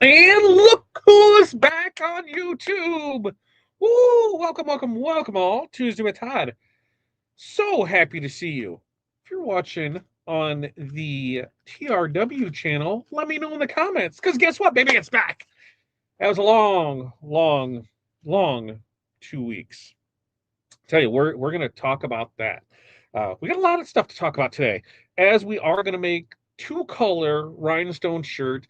And look who's back on YouTube. Woo! Welcome all. Tuesday with Todd. So happy to see you. If you're watching on the TRW channel, let me know in the comments. Because guess what, baby? It's back. That was a long 2 weeks. Tell you, we're going to talk about that. We got a lot of stuff to talk about today, as we are going to make 2-color rhinestone shirt.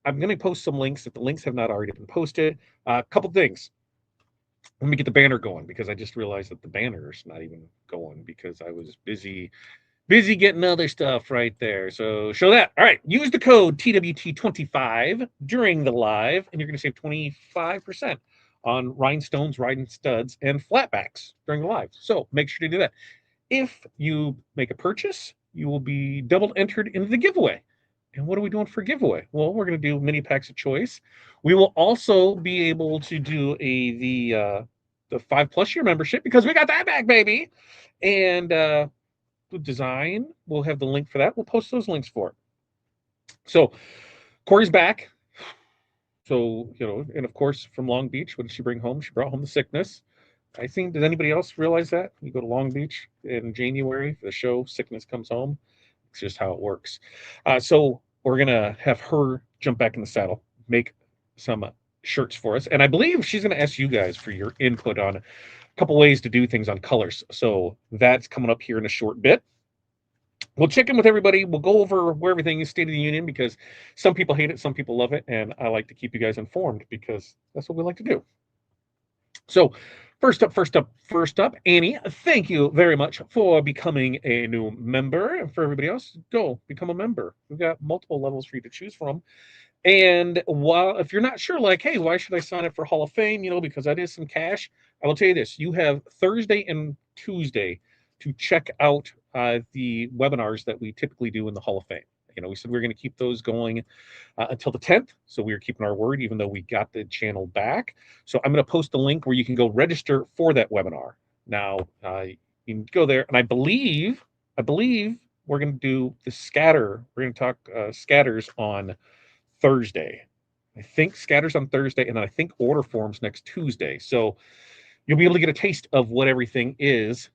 I'm going to post some links if the links have not already been posted. A couple things. Let me get the banner going, because I just realized that the banner is not even going because I was busy getting other stuff right there. So show that. All right. Use the code TWT25 during the live, and you're going to save 25% on rhinestones, riding studs, and flatbacks during the live. So make sure to do that. If you make a purchase, you will be double entered into the giveaway. And what are we doing for giveaway? Well, we're going to do mini packs of choice. We will also be able to do the 5+ year membership, because we got that back, baby. And the design, we'll have the link for that. We'll post those links for it. So Corey's back. So, and of course, from Long Beach, what did she bring home? She brought home the sickness. I think, did anybody else realize that? You go to Long Beach in January for the show, sickness comes home. It's just how it works. So we're going to have her jump back in the saddle, make some shirts for us. And I believe she's going to ask you guys for your input on a couple ways to do things on colors. So that's coming up here in a short bit. We'll check in with everybody. We'll go over where everything is, State of the Union, because some people hate it, some people love it. And I like to keep you guys informed, because that's what we like to do. So First up, Annie, thank you very much for becoming a new member. And for everybody else, go become a member. We've got multiple levels for you to choose from. And if you're not sure, like, hey, why should I sign up for Hall of Fame? Because that is some cash. I will tell you this. You have Thursday and Tuesday to check out the webinars that we typically do in the Hall of Fame. We said we were going to keep those going until the 10th. So we were keeping our word, even though we got the channel back. So I'm going to post a link where you can go register for that webinar. Now, you can go there. And I believe we're going to do the scatter. We're going to talk scatters on Thursday. I think scatters on Thursday. And then I think order forms next Tuesday. So you'll be able to get a taste of what everything is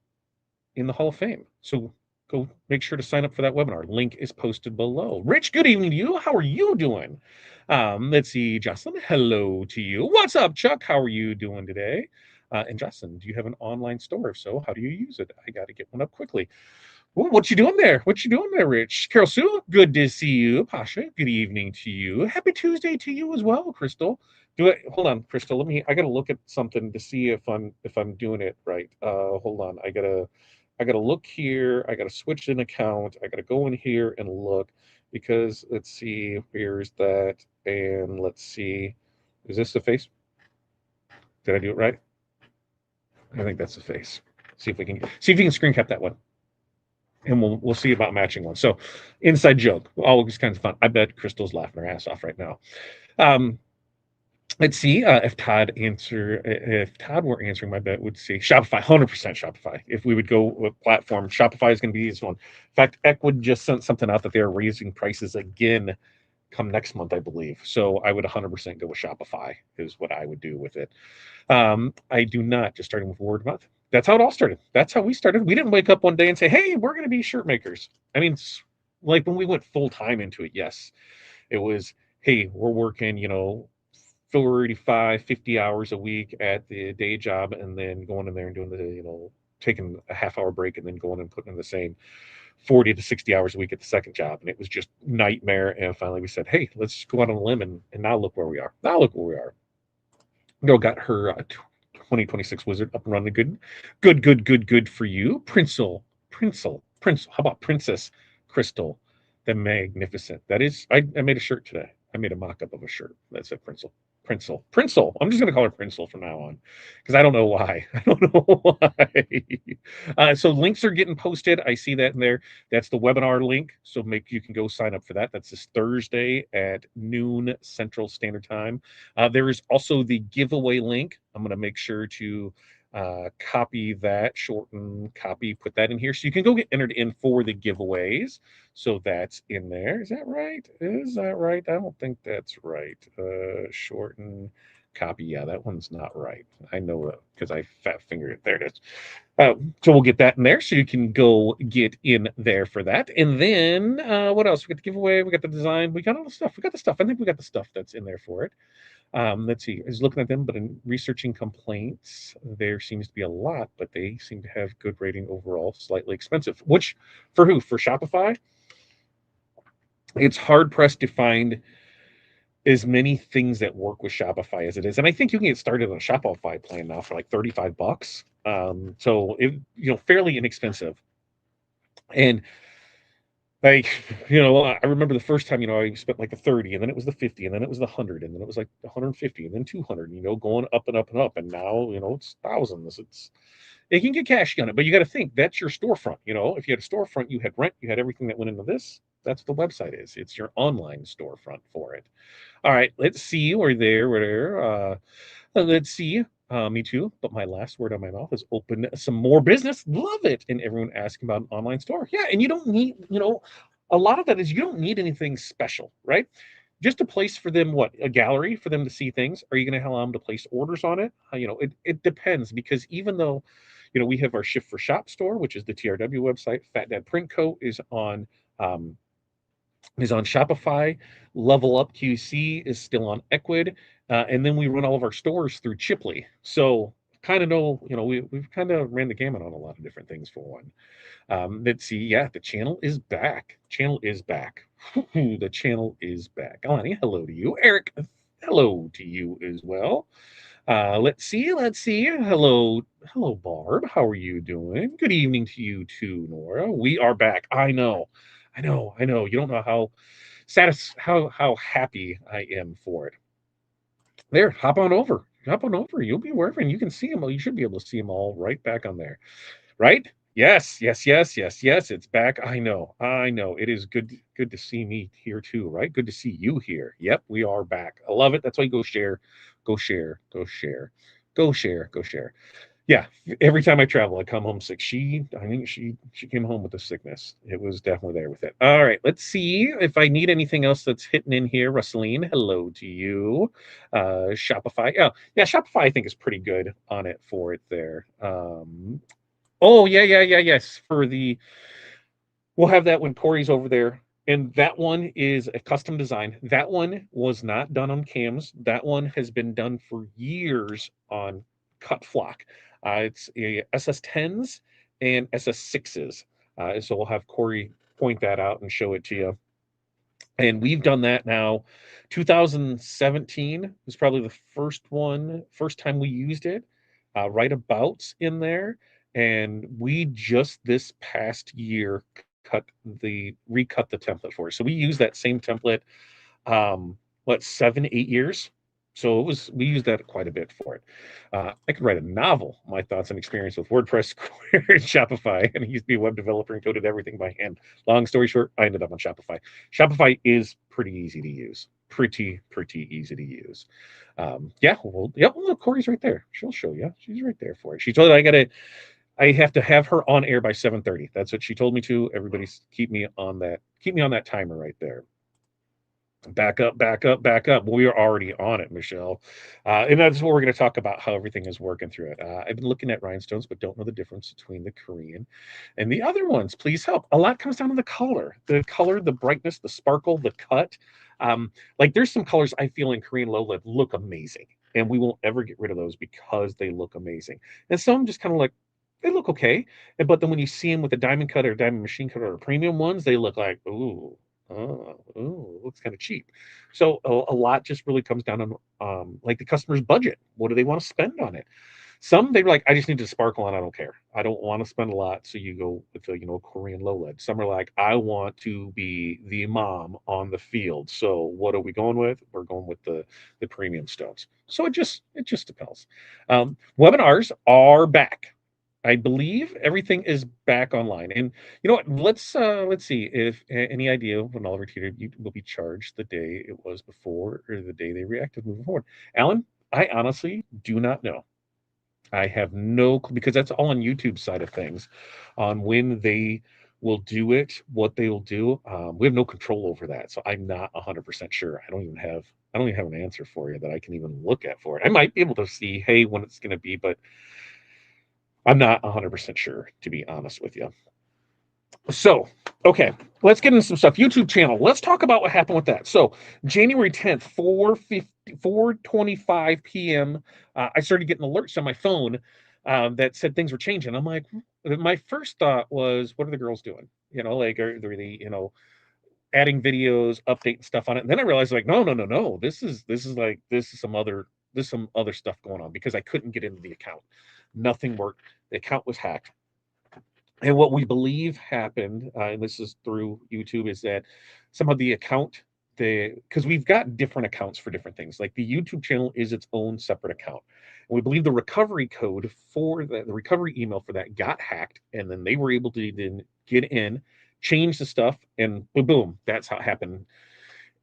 in the Hall of Fame. So go make sure to sign up for that webinar. Link is posted below. Rich, good evening to you. How are you doing? Let's see, Jocelyn, hello to you. What's up, Chuck? How are you doing today? And Jocelyn, do you have an online store? If so, how do you use it? I got to get one up quickly. Ooh, what you doing there? What you doing there, Rich? Carol Sue, good to see you. Pasha, good evening to you. Happy Tuesday to you as well, Crystal. Hold on, Crystal. I gotta look at something to see if I'm doing it right. Hold on. I gotta I got to look here. I got to switch an account. I got to go in here and look because let's see, here's that. And let's see, is this the face? Did I do it right? I think that's the face. See if we can screen cap that one. And we'll see about matching one. So inside joke, always kinds of fun. I bet Crystal's laughing her ass off right now. Um, let's see if Todd were answering my bet, would say Shopify, 100% Shopify. If we would go with platform, Shopify is going to be this one. In fact, Equid just sent something out that they're raising prices again come next month, I believe. So I would 100% go with Shopify is what I would do with it. I do not, just starting with word of mouth. That's how it all started. That's how we started. We didn't wake up one day and say, hey, we're going to be shirt makers. I mean, like when we went full time into it, yes, it was, hey, we're working, 45, 50 hours a week at the day job and then going in there and doing taking a half-hour break and then going and putting in the same 40 to 60 hours a week at the second job. And it was just nightmare. And finally we said, hey, let's just go out on a limb and now look where we are. Girl got her 2026 wizard up and running. Good for you. Princel. How about Princess Crystal, the Magnificent? That is, I made a shirt today. I made a mock-up of a shirt that said Princel. I'm just going to call her Princel from now on because I don't know why. So links are getting posted. I see that in there. That's the webinar link. So you can go sign up for that. That's this Thursday at noon Central Standard Time. There is also the giveaway link. I'm going to make sure to copy that, shorten copy, put that in here so you can go get entered in for the giveaways. So that's in there. Is that right? I don't think that's right. Shorten copy. Yeah, that one's not right. I know that because I fat fingered it. There it is. So we'll get that in there so you can go get in there for that. And then what else? We got the giveaway. We got the design. We got all the stuff. I think we got the stuff that's in there for it. Let's see. I was looking at them, but in researching complaints, there seems to be a lot, but they seem to have good rating overall, slightly expensive. Which, for who? For Shopify? It's hard pressed to find as many things that work with Shopify as it is. And I think you can get started on a Shopify plan now for like $35. So fairly inexpensive. And like, I remember the first time, I spent like the 30 and then it was the 50 and then it was the 100 and then it was like 150 and then 200, going up and up and up. And now, it's thousands. It can get cashy on it, but you got to think that's your storefront. If you had a storefront, you had rent, you had everything that went into this. That's what the website is. It's your online storefront for it. All right, let's see. We're there. Let's see. Me too. But my last word on my mouth is open some more business. Love it. And everyone asking about an online store. Yeah, and you don't need, a lot of that is you don't need anything special, right? Just a place for them, a gallery for them to see things. Are you going to allow them to place orders on it? It depends because even though, we have our Shift for Shop store, which is the TRW website. Fat Dad Print Co. is on Shopify. Level Up QC is still on Equid. And then we run all of our stores through Chipley. So kind of know, we've kind of ran the gamut on a lot of different things for one. Let's see. Yeah, the channel is back. The channel is back. Alani, hello to you. Eric, hello to you as well. Let's see. Hello, Barb. How are you doing? Good evening to you too, Nora. We are back. I know. You don't know how happy I am for it. There, hop on over. You'll be wherever, and you can see them. You should be able to see them all right back on there, right? Yes. It's back. I know. It is good to see me here too, right? Good to see you here. Yep, we are back. I love it. That's why you go share. Yeah, every time I travel, I come home sick. I think she came home with the sickness. It was definitely there with it. All right, let's see if I need anything else that's hitting in here. Russeline, hello to you. Shopify. Yeah, Shopify I think is pretty good on it for it there. Oh, yeah. Yes. We'll have that when Corey's over there. And that one is a custom design. That one was not done on cams. That one has been done for years on cut flock. It's SS10s and SS6s. So we'll have Corey point that out and show it to you. And we've done that now. 2017 was probably the first time we used it, right abouts in there. and we just this past year recut the template for it. So we use that same template, what, 7, 8 years. So we used that quite a bit for it. I could write a novel, my thoughts and experience with WordPress, Square, and Shopify. And I used to be a web developer and coded everything by hand. Long story short, I ended up on Shopify. Shopify is pretty easy to use. Pretty easy to use. Yeah, well, yep. Look, Corey's right there. She'll show you. She's right there for it. She told me I have to have her on air by 7:30. That's what she told me to. Everybody's keep me on that timer right there. Back up, back up, back up. We are already on it, Michelle. And that's what we're going to talk about, how everything is working through it. I've been looking at rhinestones, but don't know the difference between the Korean and the other ones. Please help. A lot comes down to the color, the brightness, the sparkle, the cut. Like there's some colors I feel in Korean low lead look amazing, and we won't ever get rid of those because they look amazing. And some just kind of like, they look okay. But then when you see them with a diamond cut or diamond machine cut or premium ones, they look like, ooh, oh, looks kind of cheap. So a lot just really comes down on like the customer's budget. What do they want to spend on it? Some they're like, I just need to sparkle and I don't care. I don't want to spend a lot. So you go with a Korean low lead. Some are like, I want to be the mom on the field. So what are we going with? We're going with the premium stones. So it just depends. Webinars are back. I believe everything is back online. And you know what? Let's see if any idea when Oliver Teeter will be charged the day it was before or the day they reacted moving forward. Alan, I honestly do not know. I have no clue because that's all on YouTube side of things, on when they will do it, what they will do. We have no control over that, so I'm not 100% sure. I don't even have an answer for you that I can even look at for it. I might be able to see, hey, when it's going to be, but I'm not 100% sure, to be honest with you. So, okay, let's get into some stuff. YouTube channel. Let's talk about what happened with that. So, January 10th, 4:25 p.m., I started getting alerts on my phone that said things were changing. I'm like, my first thought was, what are the girls doing? Like, are they, adding videos, updating stuff on it? And then I realized, like, no. This is some other stuff going on because I couldn't get into the account. Nothing worked. The account was hacked. And what we believe happened, and this is through YouTube, is that somehow the account, because we've got different accounts for different things. Like the YouTube channel is its own separate account. And we believe the recovery code for the recovery email for that got hacked, and then they were able to then get in, change the stuff, and boom, that's how it happened.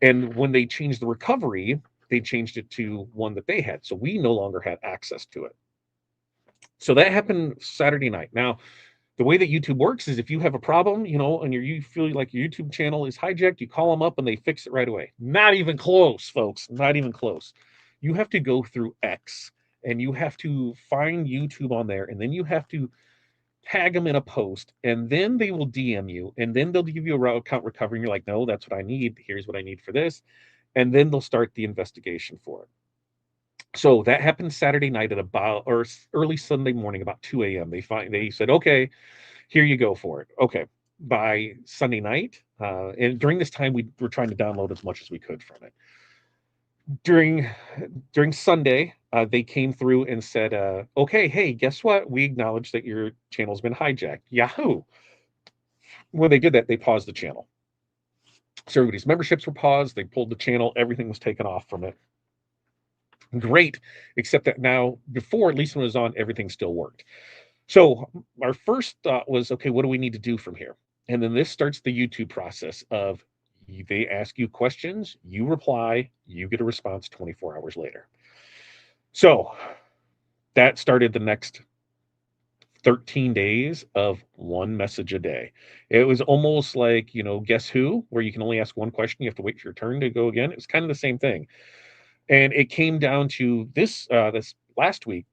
And when they changed the recovery, they changed it to one that they had. So we no longer had access to it. So that happened Saturday night. Now, the way that YouTube works is if you have a problem, and you feel like your YouTube channel is hijacked, you call them up and they fix it right away. Not even close, folks. Not even close. You have to go through X and you have to find YouTube on there, and then you have to tag them in a post, and then they will DM you, and then they'll give you a account recovery. And you're like, no, that's what I need. Here's what I need for this. And then they'll start the investigation for it. So that happened Saturday night or early Sunday morning, about 2 a.m. They said, okay, here you go for it. Okay. By Sunday night, and during this time, we were trying to download as much as we could from it. During Sunday, they came through and said, okay, hey, guess what? We acknowledge that your channel's been hijacked. Yahoo! When they did that, they paused the channel. So everybody's memberships were paused. They pulled the channel. Everything was taken off from it. Great, except that now, before, at least when it was on, everything still worked. So our first thought was, okay, what do we need to do from here? And then this starts the YouTube process of they ask you questions, you reply, you get a response 24 hours later. So that started the next 13 days of one message a day. It was almost like, Guess Who, where you can only ask one question. You have to wait for your turn to go again. It was kind of the same thing. And it came down to this last week,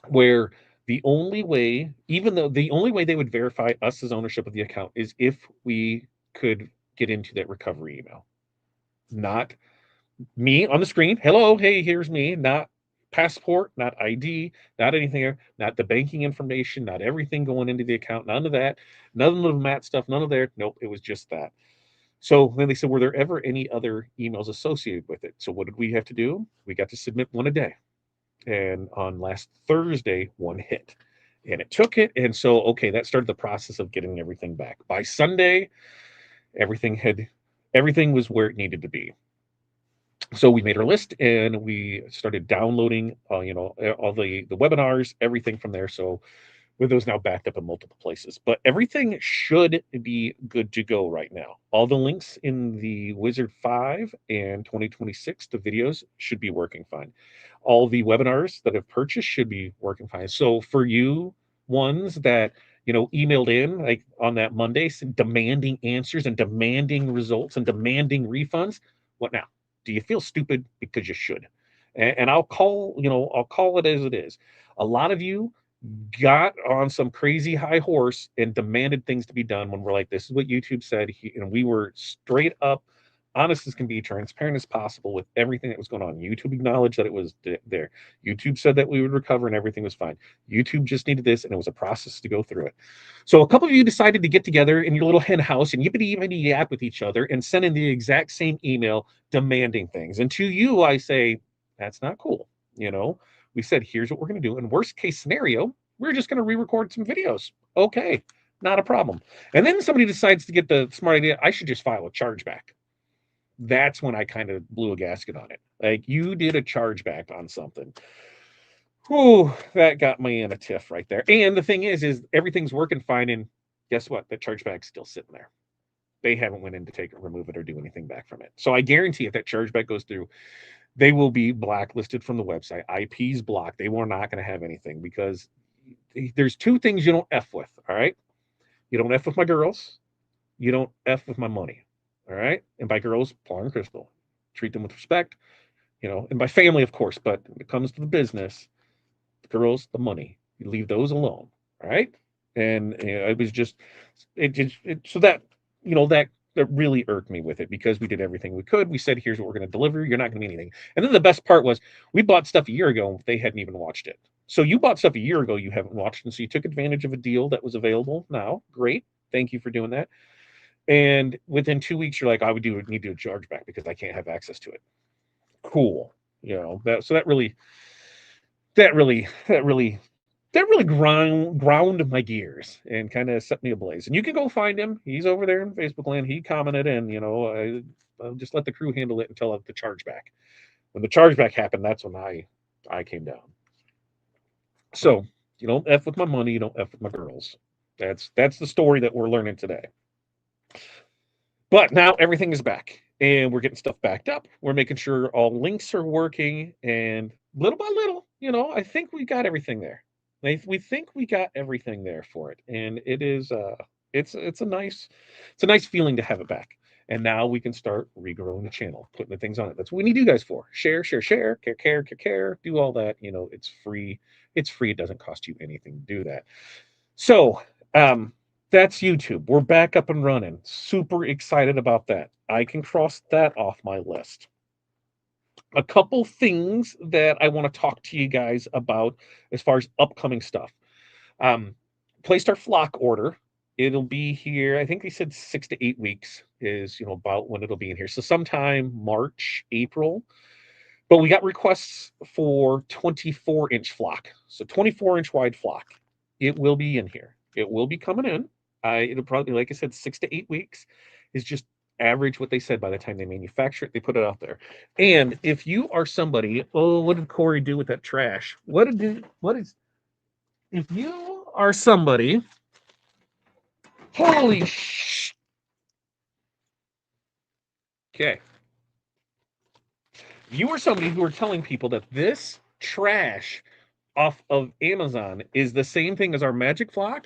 where the only way they would verify us as ownership of the account is if we could get into that recovery email. Not me on the screen. Hello, hey, here's me. Not passport, not ID, not anything, not the banking information, not everything going into the account, none of that, none of the Matt stuff, none of there. Nope, it was just that. So then they said, were there ever any other emails associated with it? So what did we have to do? We got to submit one a day. And on last Thursday, one hit. And it took it. And so, okay, that started the process of getting everything back. By Sunday, everything had everything was where it needed to be. So we made our list and we started downloading, all the webinars, everything from there. So with those now backed up in multiple places, but everything should be good to go right now. All the links in the Wizard 5 and 2026, the videos should be working fine. All the webinars that I've purchased should be working fine. So for you ones that emailed in like on that Monday demanding answers and demanding results and demanding refunds, what now? Do you feel stupid? Because you should. And I'll call it as it is. A lot of you got on some crazy high horse and demanded things to be done when we're like, this is what YouTube said. And we were straight up honest as can be, transparent as possible with everything that was going on. YouTube acknowledged that it was there. YouTube said that we would recover and everything was fine. YouTube just needed this, and it was a process to go through it. So a couple of you decided to get together in your little hen house and yippity yippity yap with each other and send in the exact same email demanding things. And to you, I say, that's not cool. We said, here's what we're going to do. In worst case scenario, we're just going to re-record some videos. Okay, not a problem. And then somebody decides to get the smart idea, I should just file a chargeback. That's when I kind of blew a gasket on it. Like, you did a chargeback on something. Whew, that got me in a tiff right there. And the thing is everything's working fine. And guess what? That chargeback's still sitting there. They haven't went in to take it, remove it, or do anything back from it. So I guarantee if that chargeback goes through, they will be blacklisted from the website. IP's blocked. They were not going to have anything because there's two things you don't F with. All right. You don't F with my girls. You don't F with my money. All right. And by girls, Paul and Crystal, treat them with respect, and by family, of course. But when it comes to the business, the girls, the money, you leave those alone. All right. And it was just, so that, that really irked me with it because we did everything we could. We said, here's what we're going to deliver. You're not going to be anything. And then the best part was we bought stuff a year ago. They hadn't even watched it. So you bought stuff a year ago you haven't watched. And so you took advantage of a deal that was available now. Great. Thank you for doing that. And within 2 weeks, you're like, I would need to do a chargeback because I can't have access to it. Cool. That really ground my gears and kind of set me ablaze. And you can go find him. He's over there in Facebook land. He commented, and I'll just let the crew handle it until the chargeback. When the chargeback happened, that's when I came down. So you don't F with my money, you don't F with my girls. That's the story that we're learning today. But now everything is back and we're getting stuff backed up. We're making sure all links are working, and little by little, I think we got everything there. We think we got everything there for it. And it is it's a nice feeling to have it back. And now we can start regrowing the channel, putting the things on it. That's what we need you guys for. Share, care, do all that. It's free. It's free. It doesn't cost you anything to do that. So that's YouTube. We're back up and running. Super excited about that. I can cross that off my list. A couple things that I want to talk to you guys about as far as upcoming stuff. Placed our flock order. It'll be here. I think they said 6 to 8 weeks is about when it'll be in here. So sometime March, April. But we got requests for 24-inch flock. So 24-inch wide flock. It will be in here. It will be coming in. It'll probably, like I said, 6 to 8 weeks is just average what they said by the time they manufacture it. They put it out there. And if you are somebody, what did Corey do with that trash? If you are somebody, holy sh. Okay. You are somebody who are telling people that this trash off of Amazon is the same thing as our magic flock,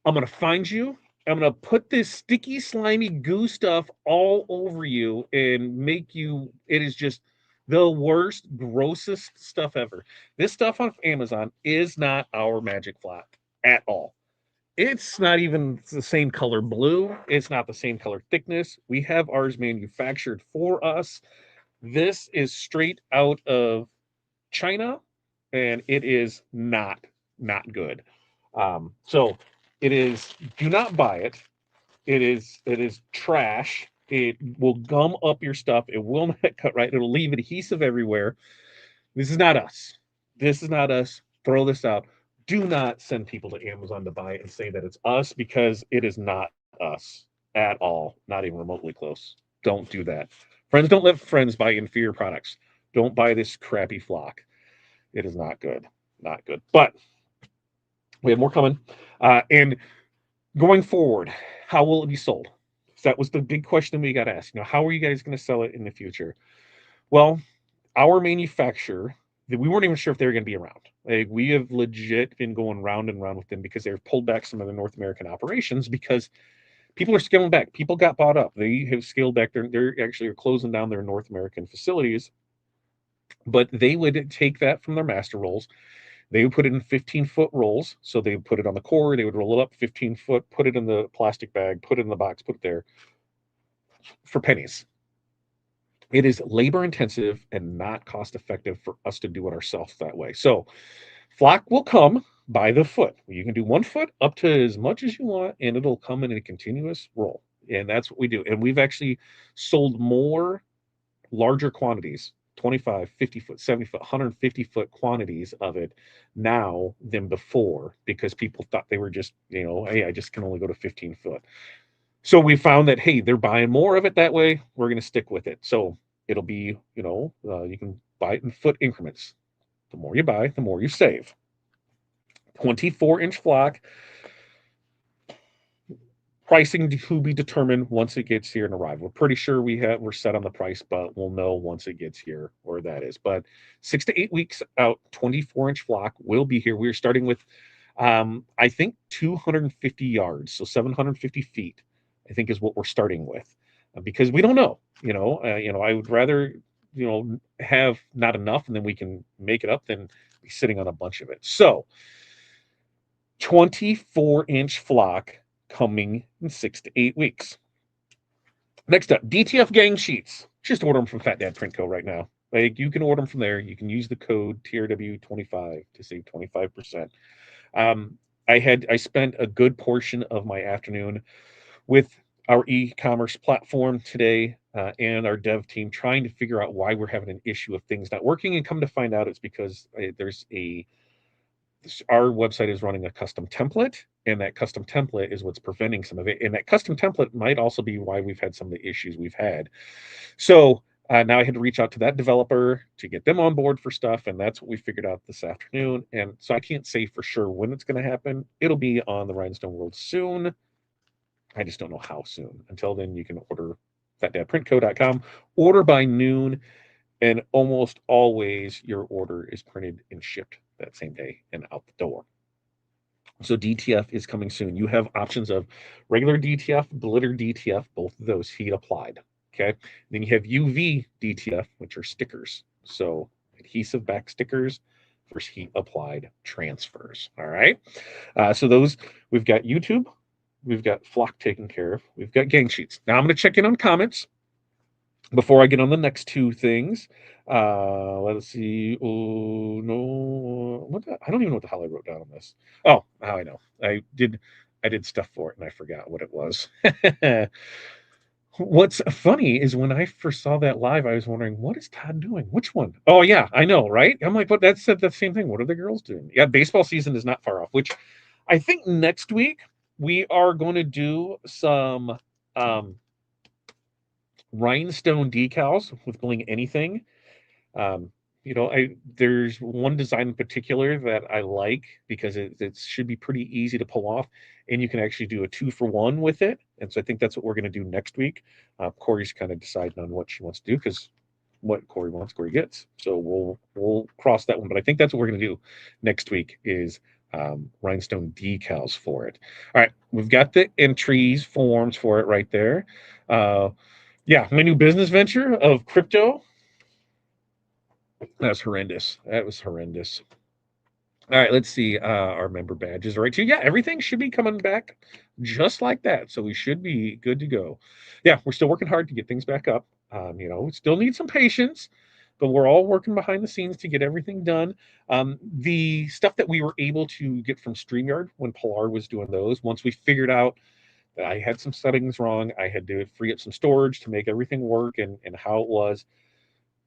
I'm going to find you. I'm going to put this sticky, slimy goo stuff all over you and make you, it is just the worst, grossest stuff ever. This stuff on Amazon is not our magic flock at all. It's not even the same color blue. It's not the same color thickness. We have ours manufactured for us. This is straight out of China, and it is not good. So it is, do not buy it. It is trash. It will gum up your stuff. It will not cut right. It'll leave adhesive everywhere. This is not us. This is not us. Throw this out. do not send people to Amazon to buy it and say that it's us, because it is not us at all, not even remotely close. Don't do that. Friends don't let friends buy inferior products. Don't buy this crappy flock. It is not good. Not good. But we have more coming. And going forward, how will it be sold? So that was the big question we got asked. How are you guys going to sell it in the future? Well, our manufacturer, we weren't even sure if they were going to be around. Like, we have legit been going round and round with them because they've pulled back some of the North American operations because people are scaling back. People got bought up. They have scaled back. They're actually closing down their North American facilities. But they would take that from their master rolls. They would put it in 15-foot rolls. So they would put it on the core. They would roll it up 15 foot, put it in the plastic bag, put it in the box, put it there for pennies. It is labor intensive and not cost effective for us to do it ourselves that way. So flock will come by the foot. You can do 1 foot up to as much as you want, and it'll come in a continuous roll. And that's what we do. And we've actually sold more larger quantities, 25, 50 foot, 70 foot, 150-foot quantities of it now than before, because people thought they were just, hey, I just can only go to 15 foot. So we found that, hey, they're buying more of it that way. We're going to stick with it. So it'll be, you can buy it in foot increments. The more you buy, the more you save. 24-inch flock. Pricing to be determined once it gets here and arrive. We're pretty sure we're set on the price, but we'll know once it gets here where that is. But 6 to 8 weeks out, 24-inch flock will be here. We're starting with, I think, 250 yards, so 750 feet. I think is what we're starting with, because we don't know. I would rather have not enough and then we can make it up than be sitting on a bunch of it. So 24-inch flock coming in 6 to 8 weeks. Next up, DTF gang sheets. Just order them from Fat Dad Print Co. right now. Like, you can order them from there. You can use the code TRW25 to save 25%. I spent a good portion of my afternoon with our e-commerce platform today and our dev team trying to figure out why we're having an issue of things not working, and come to find out it's because our website is running a custom template, and that custom template is what's preventing some of it. And that custom template might also be why we've had some of the issues we've had. So now I had to reach out to that developer to get them on board for stuff, and that's what we figured out this afternoon. And so I can't say for sure when it's going to happen. It'll be on the Rhinestone World soon. I just don't know how soon. Until then, you can order fatdadprintco.com, order by noon, and almost always your order is printed and shipped that same day and out the door. So DTF is coming soon. You have options of regular DTF, glitter DTF, both of those heat applied. Okay. Then you have UV DTF, which are stickers. So adhesive back stickers versus heat applied transfers. All right. So those, we've got YouTube, we've got flock taken care of, we've got gang sheets. Now I'm going to check in on comments before I get on the next two things. Let's see. Oh no, I don't even know what the hell I wrote down on this. Oh, now I know. I did stuff for it and I forgot what it was. What's funny is when I first saw that live, I was wondering, what is Todd doing? Which one? Oh yeah, I know, right? I'm like, but that said the same thing. What are the girls doing? Yeah, baseball season is not far off, which I think next week we are going to do some rhinestone decals with Bling anything. There's one design in particular that I like because it should be pretty easy to pull off, and you can actually do a 2-for-1 with it. And so I think that's what we're going to do next week. Corey's kind of deciding on what she wants to do, because what Corey wants, Corey gets. So we'll cross that one. But I think that's what we're going to do next week is rhinestone decals for it. All right, we've got the entries forms for it right there. Yeah, my new business venture of crypto. That's horrendous. That was horrendous. All right, let's see. Our member badges are right too. Yeah, everything should be coming back just like that. So we should be good to go. Yeah, we're still working hard to get things back up. We still need some patience, but we're all working behind the scenes to get everything done. The stuff that we were able to get from StreamYard when Pilar was doing those, once we figured out that I had some settings wrong, I had to free up some storage to make everything work and how it was.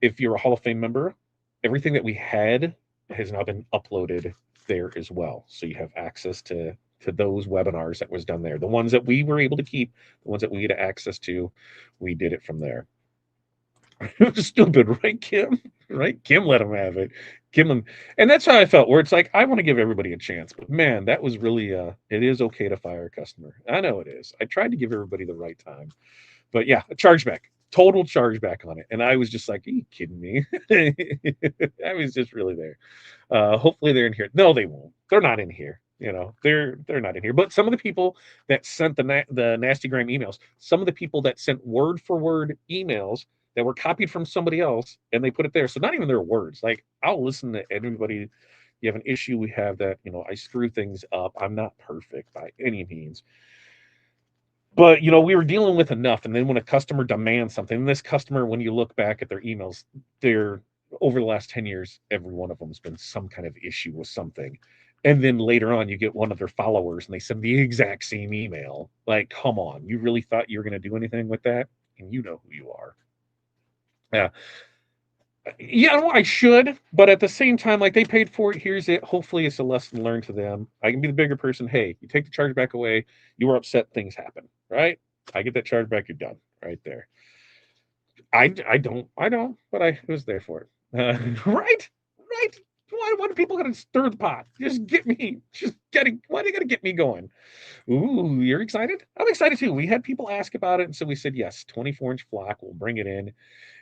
If you're a Hall of Fame member, everything that we had has now been uploaded there as well. So you have access to those webinars that was done there. The ones that we were able to keep, the ones that we had access to, we did it from there. It was stupid, right, Kim? Right? Kim let him have it. And that's how I felt, where it's like, I want to give everybody a chance. But man, that was really it is okay to fire a customer. I know it is. I tried to give everybody the right time. But yeah, a chargeback. Total chargeback on it. And I was just like, are you kidding me? I was just really there. Hopefully they're in here. No, they won't. They're not in here. They're not in here. But some of the people that sent the nasty gram emails, some of the people that sent word for word emails that were copied from somebody else and they put it there. So not even their words. Like, I'll listen to everybody. You have an issue, we have that. I screw things up. I'm not perfect by any means. But we were dealing with enough. And then when a customer demands something, and this customer, when you look back at their emails, they're over the last 10 years, every one of them has been some kind of issue with something. And then later on, you get one of their followers and they send the exact same email. Like, come on, you really thought you were going to do anything with that? And you know who you are. Yeah. Yeah, well, I should, but at the same time, like, they paid for it. Here's it. Hopefully, it's a lesson learned to them. I can be the bigger person. Hey, you take the charge back away. You were upset. Things happen, right? I get that charge back. You're done, right there. I don't, but I was there for it. Right, right. Why do people gotta stir the pot? Why do you gotta get me going? Ooh, you're excited? I'm excited too. We had people ask about it, and so we said yes. 24-inch flock. We'll bring it in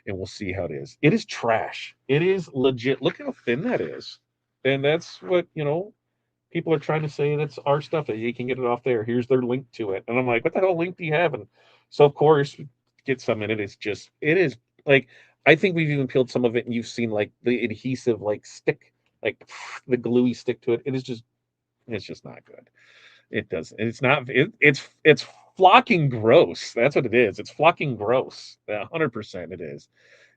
and we'll see how it is. It is trash. It is legit. Look how thin that is. And that's what, people are trying to say. That's our stuff. That you can get it off there. Here's their link to it. And I'm like, what the hell link do you have? And so, of course, get some in it. It is like, I think we've even peeled some of it and you've seen like the adhesive, like stick, like the gluey stick to it. It's just not good. It doesn't. It's not. It's flocking gross. That's what it is. It's flocking gross. 100% it is.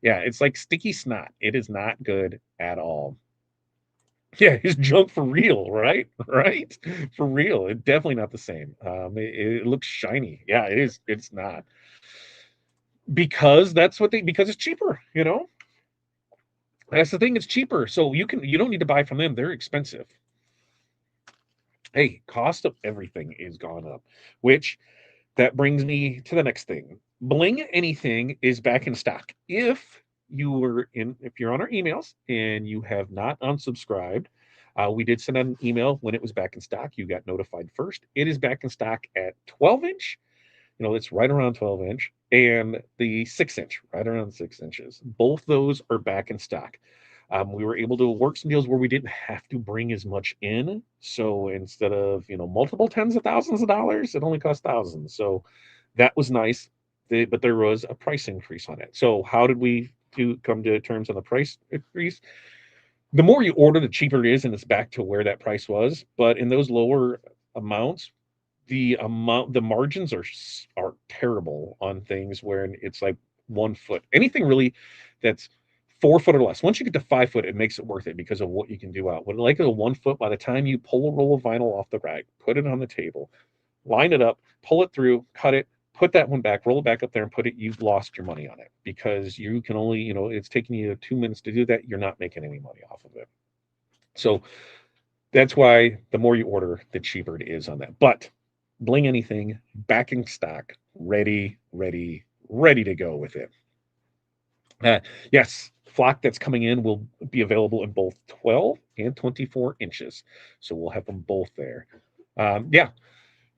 Yeah, it's like sticky snot. It is not good at all. Yeah, it's junk for real, right? Right? For real. It's definitely not the same. It looks shiny. Yeah, it is. It's not. Because it's cheaper. That's the thing, it's cheaper. So you don't need to buy from them. They're expensive. Hey, cost of everything is gone up, which that brings me to the next thing. Bling anything is back in stock. If you're on our emails and you have not unsubscribed, we did send out an email when it was back in stock. You got notified first. It is back in stock at 12-inch. It's right around 12-inch, and the 6-inch, right around 6 inches. Both those are back in stock. We were able to work some deals where we didn't have to bring as much in. So instead of multiple tens of thousands of dollars, it only cost thousands. So that was nice. But there was a price increase on it. So how did we come to terms on the price increase? The more you order, the cheaper it is, and it's back to where that price was. But in those lower amounts, the margins are terrible on things where it's like 1 foot. Anything really that's 4 foot or less. Once you get to 5 foot, it makes it worth it because of what you can do out. When like a 1 foot, by the time you pull a roll of vinyl off the rack, put it on the table, line it up, pull it through, cut it, put that one back, roll it back up there and put it, you've lost your money on it because you can only, it's taking you 2 minutes to do that. You're not making any money off of it. So that's why the more you order, the cheaper it is on that. But Bling anything, back in stock, ready to go with it. Yes, flock that's coming in will be available in both 12 and 24 inches. So we'll have them both there. Yeah,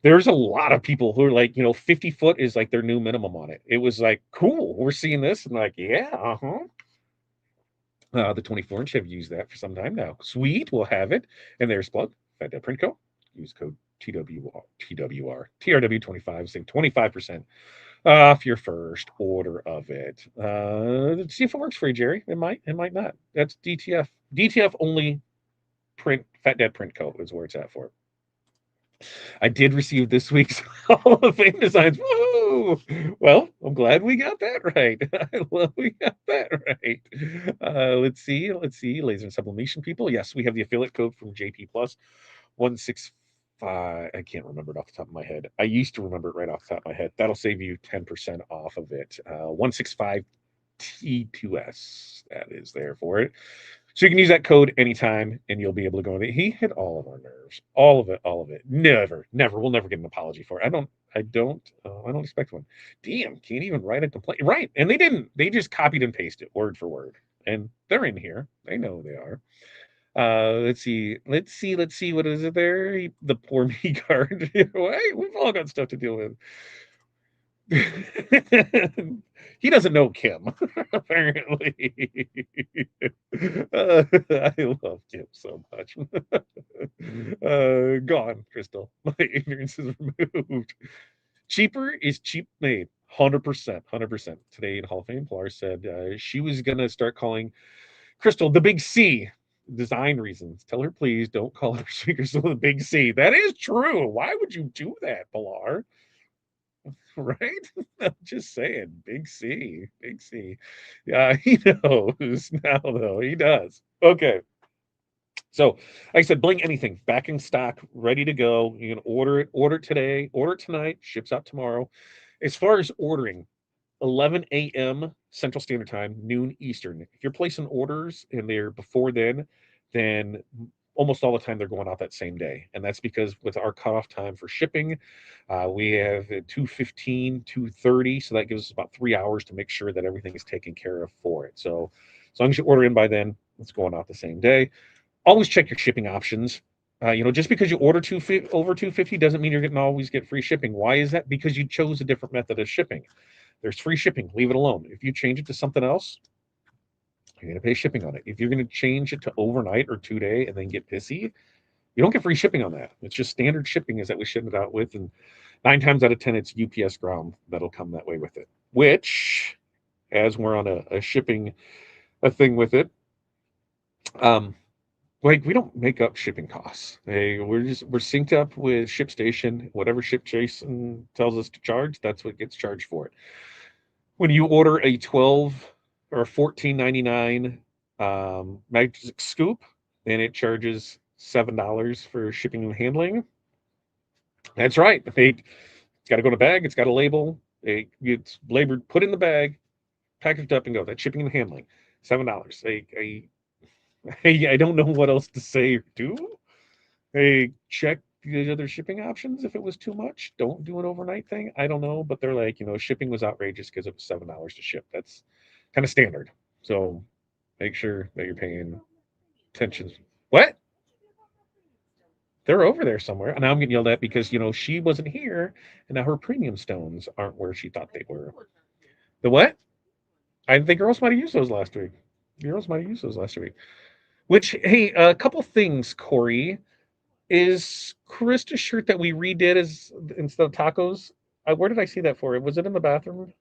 there's a lot of people who are like, 50 foot is like their new minimum on it. It was like, cool, we're seeing this. And like, yeah, the 24-inch, I've used that for some time now. Sweet, we'll have it. And there's plug, Fat Dad Print Co. Use code TRW25, save 25% off your first order of it. Let's see if it works for you, Jerry. It might not. That's DTF. DTF only print, Fat Dad Print Co. is where it's at for it. I did receive this week's Hall of Fame designs. Woo! Well, I'm glad we got that right. I love we got that right. Let's see. Laser and sublimation people. Yes, we have the affiliate code from JP Plus 165. I can't remember it off the top of my head. I used to remember it right off the top of my head. That'll save you 10% off of it. 165 T2S. That is there for it. So you can use that code anytime, and you'll be able to go in it. He hit all of our nerves, all of it, all of it. Never, never. We'll never get an apology for it. I don't expect one. Damn, can't even write a complaint. Right, and they didn't. They just copied and pasted word for word, and they're in here. They know who they are. Let's see. What is it there? The poor me card. We've all got stuff to deal with. He doesn't know Kim, apparently. I love Kim so much. Gone, Crystal. My ignorance is removed. Cheaper is cheap made. 100%. 100%. Today in Hall of Fame, Pilar said she was going to start calling Crystal the Big C. Design reasons. Tell her, please, don't call her speakers the Big C. That is true. Why would you do that, Pilar? Right? I'm just saying, Big C, Big C. Yeah, he knows now, though. He does. Okay. So, like I said, Bling anything, back in stock, ready to go. You can order it today, order it tonight, ships out tomorrow. As far as ordering, 11 a.m. Central Standard Time, noon Eastern. If you're placing orders and they're before then almost all the time they're going out that same day. And that's because with our cutoff time for shipping, we have 2:15, 2:30. So that gives us about 3 hours to make sure that everything is taken care of for it. So as long as you order in by then, it's going out the same day. Always check your shipping options. Just because you order over 250 doesn't mean you're getting always get free shipping. Why is that? Because you chose a different method of shipping. There's free shipping. Leave it alone. If you change it to something else, you're going to pay shipping on it. If you're going to change it to overnight or 2 day and then get pissy, you don't get free shipping on that. It's just standard shipping is that we ship it out with. And 9 times out of 10, it's UPS ground that'll come that way with it. Which, as we're on a shipping a thing with it, like we don't make up shipping costs. Hey, we're synced up with ShipStation. Whatever ShipStation tells us to charge, that's what gets charged for it. When you order a 12 or a 14.99 Magic Scoop, then it charges $7 for shipping and handling. That's right. It's got to go in a bag. It's got a label. It's labored, put in the bag, packaged up, and go. That's shipping and handling. $7. I don't know what else to say or do. Hey, check the other shipping options if it was too much. Don't do an overnight thing. I don't know, but they're like, shipping was outrageous because it was $7 to ship. That's kind of standard. So make sure that you're paying attention. What? They're over there somewhere. And now I'm getting yelled at because, she wasn't here and now her premium stones aren't where she thought they were. The what? I think girls might have used those last week. Which, hey, a couple things, Corey. Is Krista's shirt that we redid as instead of tacos? Where did I see that for? Was it in the bathroom?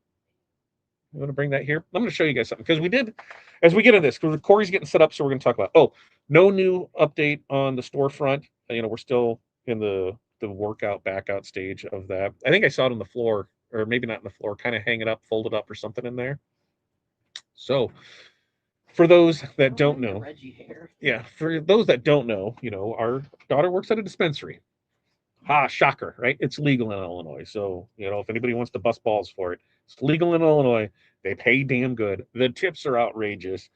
I'm going to bring that here. I'm going to show you guys something because we did, as we get into this, because Corey's getting set up, so we're going to talk about. Oh, no new update on the storefront. We're still in the workout back out stage of that. I think I saw it on the floor, or maybe not on the floor, kind of hanging up, folded up, or something in there. So, for those that don't know, yeah, for those that don't know, our daughter works at a dispensary. Shocker, right? It's legal in Illinois. So, if anybody wants to bust balls for it, it's legal in Illinois. They pay damn good. The tips are outrageous.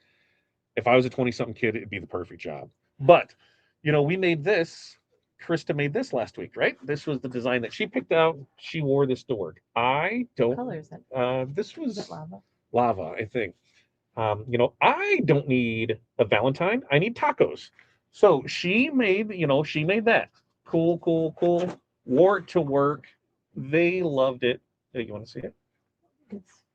If I was a 20-something kid, it'd be the perfect job. But, we made this. Krista made this last week, right? This was the design that she picked out. She wore this to work. I don't. What color is it? This was lava. Lava, I think. I don't need a Valentine. I need tacos. So she made that. Cool. Wore it to work. They loved it. Hey, you want to see it? It's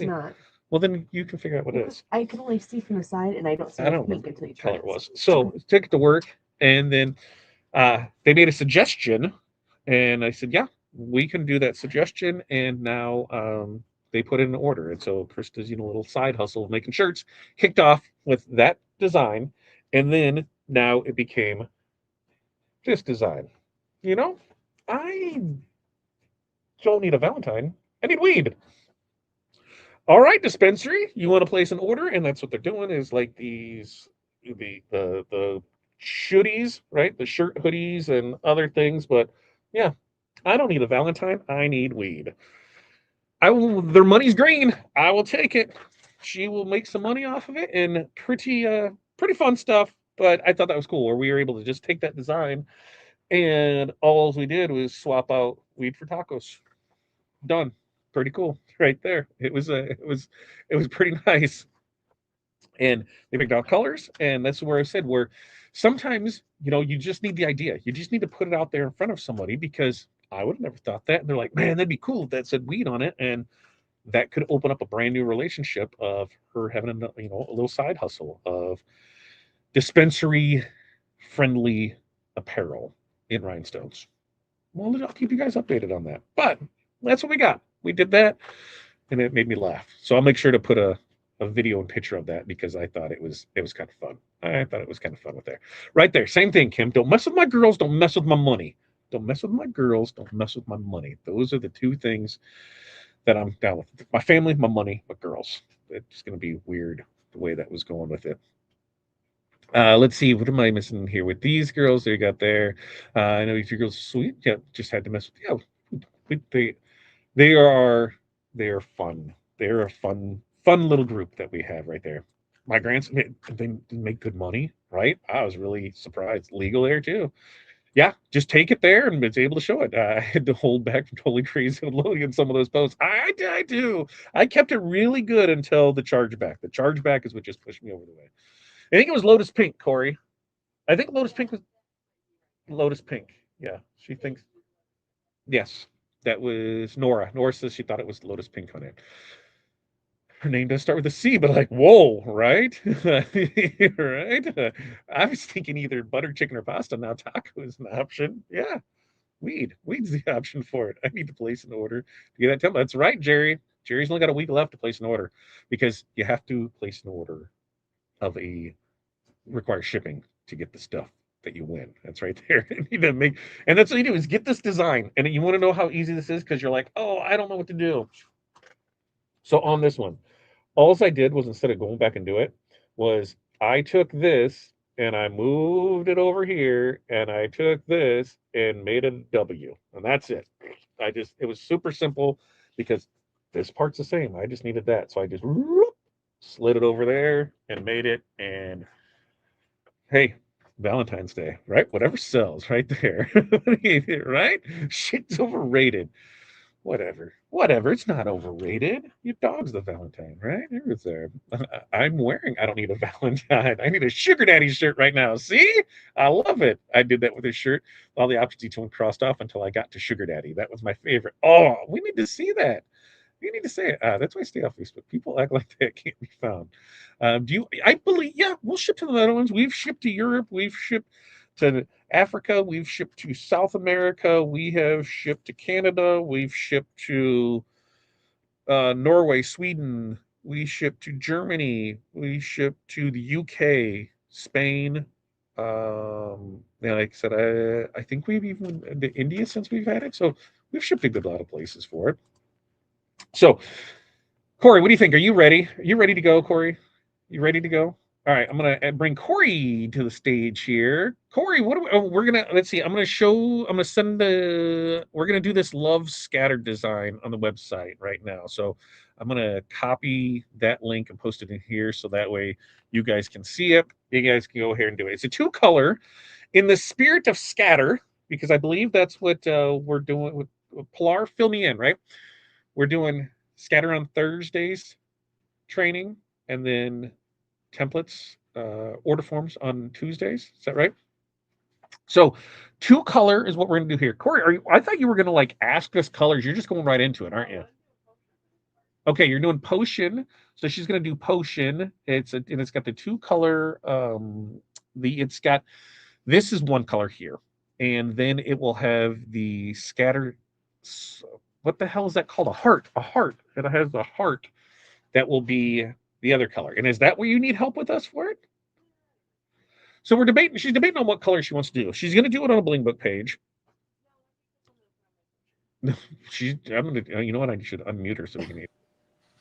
not. Well, then you can figure out what it is. I can only see from the side, and I don't see what until you try it. Was. So took it to work, and then they made a suggestion, and I said, yeah, we can do that suggestion, and now they put in an order. And so Krista's, little side hustle of making shirts kicked off with that design. And then now it became this design. I don't need a Valentine. I need weed. All right, dispensary, you want to place an order? And that's what they're doing is like these, the shooties, right? The shirt hoodies and other things. But yeah, I don't need a Valentine. I need weed. Their money's green. I will take it. she will make some money off of it, and pretty fun stuff. But I thought that was cool, where we were able to just take that design, and all we did was swap out weed for tacos. Done. Pretty cool, right there. It was pretty nice. And they picked out colors, and that's where I said where sometimes you just need the idea. You just need to put it out there in front of somebody, because I would have never thought that. And they're like, man, that'd be cool if that said weed on it, and that could open up a brand new relationship of her having a little side hustle of dispensary friendly apparel in Rhinestones. Well, I'll keep you guys updated on that. But that's what we got. We did that, and it made me laugh. So I'll make sure to put a video and picture of that, because I thought it was kind of fun. I thought it was kind of fun with there. Right there. Same thing, Kim. Don't mess with my girls. Don't mess with my money. Don't mess with my girls. Don't mess with my money. Those are the two things that I'm down with. My family, my money, my girls. It's going to be weird the way that was going with it. Let's see. What am I missing here with these girls? They got there. I know these girls are sweet. Yeah, just had to mess with. Yeah, they are they are fun. They're a fun little group that we have right there. My grandson, they make good money, right? I was really surprised. Legal there too. Yeah, just take it there and it's able to show it. I had to hold back from totally crazy and loading some of those posts. I do. I kept it really good until the chargeback. The chargeback is what just pushed me over the way. I think it was Lotus Pink, Corey. I think Lotus Pink was Lotus Pink. Yeah, she thinks. Yes, that was Nora. Nora says she thought it was Lotus Pink on it. Her name does start with a C, but like, whoa, right? Right? I was thinking either butter chicken or pasta. Now taco is an option. Yeah, weed. Weed's the option for it. I need to place an order to get that template. That's right, Jerry. Jerry's only got a week left to place an order, because you have to place an order of a require shipping to get the stuff that you win. That's right there. You need to make, and that's what you do is get this design. And you want to know how easy this is, because you're like, oh, I don't know what to do. So on this one, all I did was, instead of going back and do it, was I took this and I moved it over here, and I took this and made a W, and that's it. It was super simple, because this part's the same. I just needed that, so I just slid it over there and made it. And hey, Valentine's Day, right? Whatever sells, right there, right? Shit's overrated. Whatever. It's not overrated. Your dog's the Valentine, right? It's there. I'm wearing. I don't need a Valentine. I need a sugar daddy shirt right now. See, I love it. I did that with his shirt. All the options each one crossed off until I got to sugar daddy. That was my favorite. Oh, we need to see that. You need to say it. That's why I stay off Facebook. People act like that can't be found. Do you? I believe. Yeah, we'll ship to the Netherlands. We've shipped to Europe. We've shipped to Africa. We've shipped to South America. We have shipped to Canada. We've shipped to Norway, Sweden. We shipped to Germany. We shipped to the UK, Spain. Yeah, like I said, I think we've even been to India since we've had it. So we've shipped a good lot of places for it. So, Corey, what do you think? Are you ready? Are you ready to go, Corey? You ready to go? All right, I'm gonna bring Corey to the stage here. Corey, what do we, oh, we're gonna let's see. I'm gonna show. I'm gonna send the. We're gonna do this love scattered design on the website right now. So I'm gonna copy that link and post it in here, so that way you guys can see it. You guys can go ahead and do it. It's a two color, in the spirit of scatter, because I believe that's what we're doing with Pilar. Fill me in, right? We're doing scatter on Thursdays training, and then templates, order forms on Tuesdays. Is that right? So two color is what we're going to do here. Corey, I thought you were going to like ask us colors. You're just going right into it, aren't you? Okay, you're doing potion. So she's going to do potion. And it's got the two color. It's got, this is one color here, and then it will have the scatter. What the hell is that called? A heart. A heart. It has a heart that will be the other color. And is that where you need help with us for it? So we're debating. She's debating on what color she wants to do. She's going to do it on a Bling book page. I'm going to. You know what? I should unmute her so we can.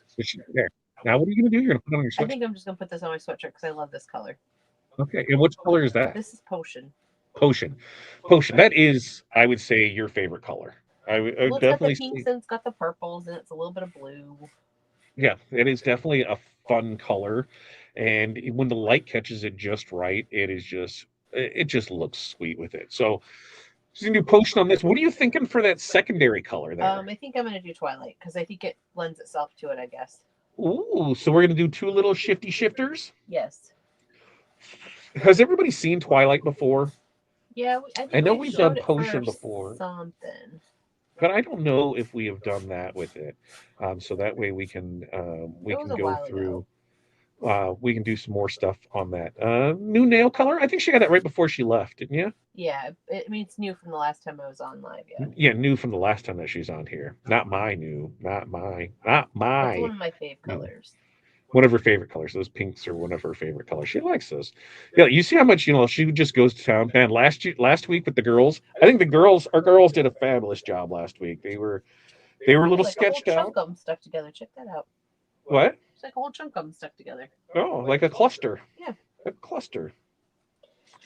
So she's there. Now, what are you going to do? You're going to put it on your sweatshirt. I think I'm just going to put this on my sweatshirt because I love this color. Okay. And which color is that? This is potion. Potion. That is, I would say, your favorite color. I would well, it's definitely got the pinks and it's got the purples and it's a little bit of blue. Yeah, it is definitely a fun color, and when the light catches it just right, it just looks sweet with it. So, just a new potion on this. What are you thinking for that secondary color there? I think I'm gonna do Twilight because I think it lends itself to it. I guess. Ooh, so we're gonna do two little shifty shifters. Yes. Has everybody seen Twilight before? Yeah, I I think know we've we've done showed it potion for before, something. but I don't know if we have done that with it. So that way we It was can a go while ago. through. We can do some more stuff on that. New nail color. I think she got that right before she left, didn't you? Yeah, I mean it's new from the last time I was on live. Yeah, Yeah, new from the last time that she's on here. Not my new, not it's one my of my fave new. colors. One of her favorite colors. Those pinks are one of her favorite colors. She likes those. Yeah, you see how much she just goes to town. Man, last week with the girls, I think our girls did a fabulous job last week. They were a There's little like a whole sketched chunk out. of them stuck together. Check that out. What? It's like a whole chunk of them stuck together. Oh, like a cluster. Yeah. A cluster.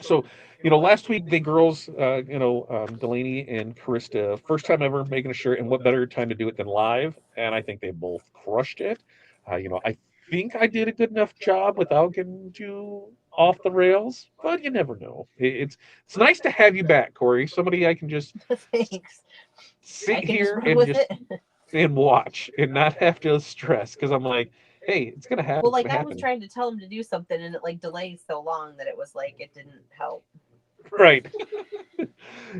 So, last week the girls, Delaney and Krista, first time ever making a shirt, and what better time to do it than live? And I think they both crushed it. I think I did a good enough job without getting too off the rails, but you never know. It's nice to have you back, Corey. Somebody I can just Thanks. I sit can just here run and with just it. and watch and not have to stress because I'm like, hey, it's gonna Well, happen. It's like gonna I was happen. trying to tell him to do something, and it like delays so long that it was like it didn't help. Right.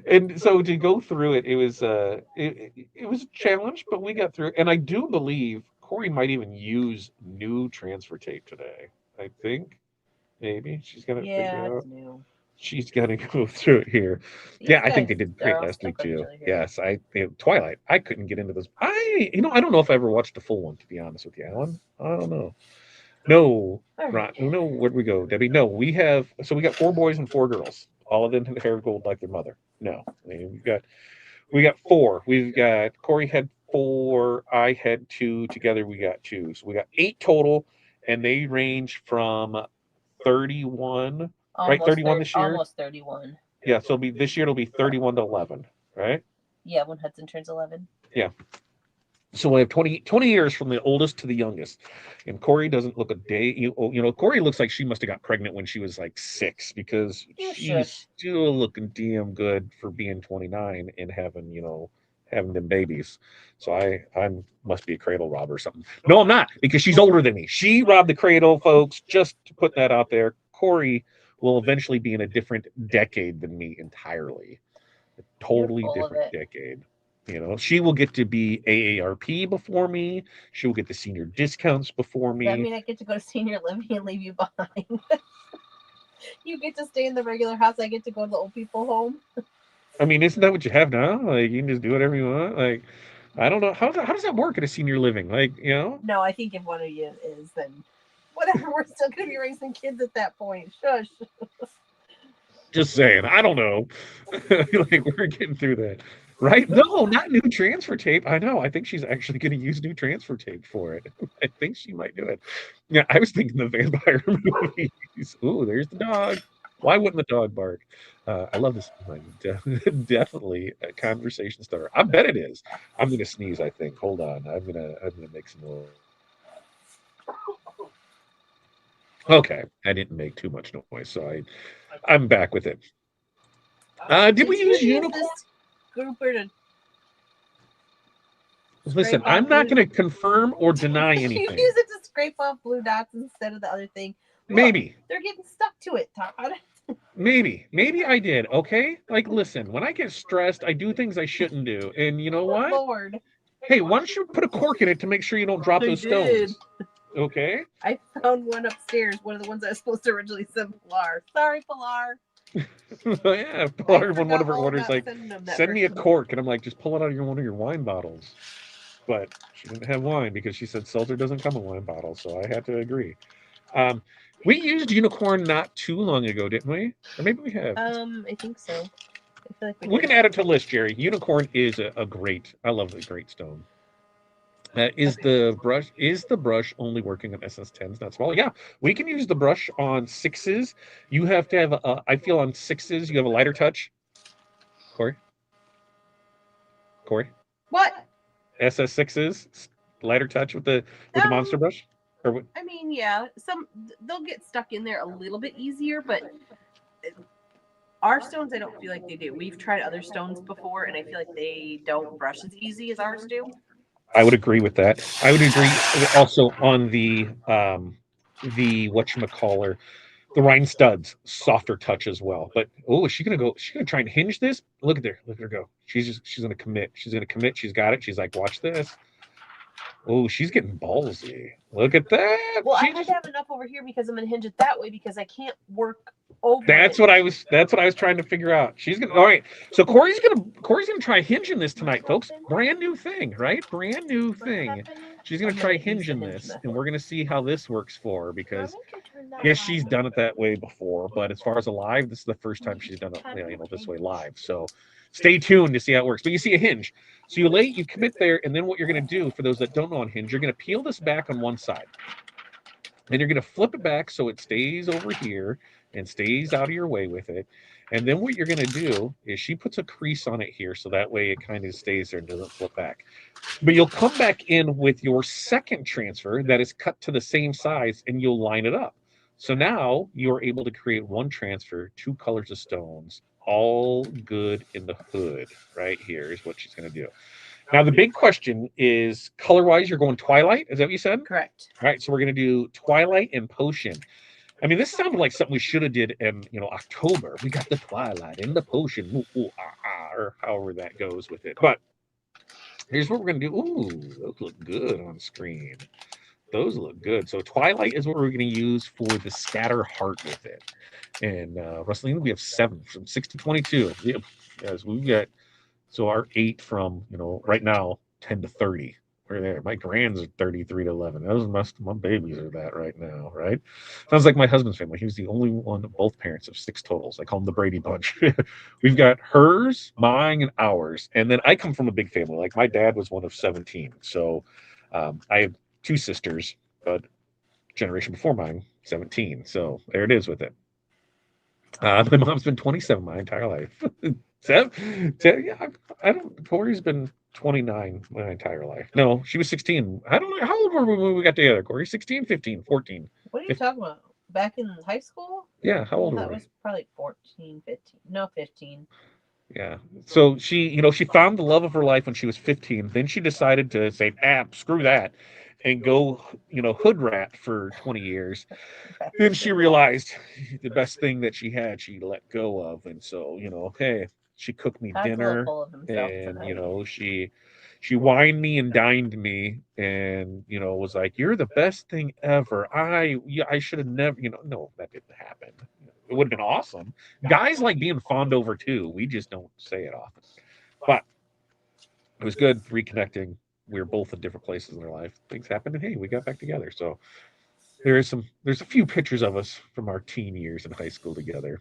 And so to go through it, it was a challenge, but we got through it. And I do believe Corey might even use new transfer tape today. I think maybe she's got it figured Yeah, it's out. new. She's got to go through it here. These Yeah, I think guys they did are great all last week stuck on each too. other here. Yes, Twilight. I couldn't get into this. I don't know if I ever watched the full one to be honest with you, Alan. I don't know. No, All right. right. No, where'd we go, Debbie? No, we got four boys and four girls. All of them have hair gold like their mother. No, I mean, we got four. We've got Corey had four. I had two. Together we got two. So we got eight total, and they range from 31. Right, 31 this year. Almost 31. Yeah, so this year it'll be 31 to 11. Right. Yeah, when Hudson turns 11. Yeah. So we have 20 years from the oldest to the youngest. And Corey doesn't look a day. Corey looks like she must have got pregnant when she was like 6 because You she's shush. still looking damn good for being 29 and having them babies. So I must be a cradle robber or something. No, I'm not because she's older than me. She robbed the cradle, folks. Just to put that out there. Corey will eventually be in a different decade than me entirely. A You're totally full of different it. decade. She will get to be AARP before me. She will get the senior discounts before Does that me. mean I get to go to senior living and leave you behind? You get to stay in the regular house. I get to go to the old people home. I mean, isn't that what you have now? Like, you can just do whatever you want. Like, I don't know. How does that work at a senior living? Like, No, I think if one of you is, then whatever. We're still going to be raising kids at that point. Shush. just saying. I don't know. Like, we're getting through that. Right? No, not new transfer tape. I know. I think she's actually going to use new transfer tape for it. I think she might do it. Yeah, I was thinking the vampire movies. Ooh, there's the dog. Why wouldn't the dog bark? I love this one. Definitely a conversation starter. I bet it is. I'm going to sneeze. I think. Hold on. I'm gonna make some noise. Okay, I didn't make too much noise, so I'm back with it. Did we use use unicorn? this grouper to Listen, scrape I'm off not blue? going to confirm or deny You anything. use it to scrape off blue dots instead of the other thing. Look, Maybe. they're getting stuck to it, Todd. Maybe I did. Okay, like listen, when I get stressed, I do things I shouldn't do, and you know Good what? Lord. Hey, why don't you put a cork in it to make sure you don't drop I those did. stones? Okay. I found one upstairs, one of the ones I was supposed to originally send Pilar. Sorry, Pilar. Yeah, I Pilar, when one forgot of her all orders about like, sending them that send me a first. cork, and I'm like, just pull it out of one of your wine bottles. But she didn't have wine because she said seltzer doesn't come in wine bottles, so I had to agree. Um, we used unicorn not too long ago, didn't we? Or maybe we have. I think so. I feel like we We did. can add it to the list, Jerry. Unicorn is a great. I love the great stone. Is the brush only working on SS10s, not small? Yeah, we can use the brush on sixes. You have to have I feel on sixes you have a lighter touch. Corey, What? SS6s. lighter touch with the monster brush? Or what? I mean, yeah, they'll get stuck in there a little bit easier, but our stones, I don't feel like they do. We've tried other stones before, and I feel like they don't brush as easy as ours do. I would agree with that. I would agree also on the whatchamacallit, the Rhinestone's softer touch as well. But oh, is she gonna go? She's gonna try and hinge this. Look at there. Look at her go. She's gonna commit. She's gonna commit. She's got it. She's like, watch this. Oh, she's getting ballsy. Look at that. Well, I She had just to have enough over here because I'm gonna hinge it that way because I can't work over That's it. what I was. That's what I was trying to figure out. She's gonna. All right. So Corey's gonna try hinging this tonight, folks. Brand new thing, right? Brand new thing. She's gonna try hinging this, and we're gonna see how this works for her because yes, she's done it that way before, but as far as alive, this is the first time she's done it, this way live. So stay tuned to see how it works. But you see a hinge. So you commit there, and then what you're gonna do for those that don't know on hinge, you're gonna peel this back on one side. Then you're going to flip it back so it stays over here and stays out of your way with it. And then what you're going to do is she puts a crease on it here so that way it kind of stays there and doesn't flip back. But you'll come back in with your second transfer that is cut to the same size and you'll line it up. So now you're able to create one transfer, two colors of stones, all good in the hood. Right here is what she's going to do. Now, the big question is color-wise, you're going Twilight. Is that what you said? Correct. All right, so we're going to do Twilight and Potion. I mean, this sounded like something we should have did in, October. We got the Twilight and the Potion, or however that goes with it. But here's what we're going to do. Ooh, those look good on screen. Those look good. So Twilight is what we're going to use for the scatter heart with it. And Rosalina, we have 7 from 6 to 22. Yes, we've got, so our 8 from, right now, 10 to 30. We're there. My grands are 33 to 11. My babies are that right now, right? Sounds like my husband's family. He was the only one of both parents of 6 totals. I call them the Brady Bunch. We've got hers, mine, and ours. And then I come from a big family. Like my dad was one of 17. So I have 2 sisters, but generation before mine, 17. So there it is with it. My mom's been 27 my entire life. Yeah, I don't. Corey's been 29 my entire life. No, she was 16. I don't know. How old were we when we got together, Corey? 16, 15, 14. What are you talking about? Back in high school? Yeah, how old were we? That was probably 14, 15. No, 15. Yeah. So she found the love of her life when she was 15. Then she decided to say, screw that, and go, hood rat for 20 years. Then she realized the best thing that she had, she let go of. And so, hey, she cooked me dinner, and she wined me and dined me, and was like, "You're the best thing ever." I should have never, no, that didn't happen. It would have been awesome. Guys like being fawned over too. We just don't say it often, but it was good reconnecting. We were both in different places in our life. Things happened, and hey, we got back together. So there's a few pictures of us from our teen years in high school together.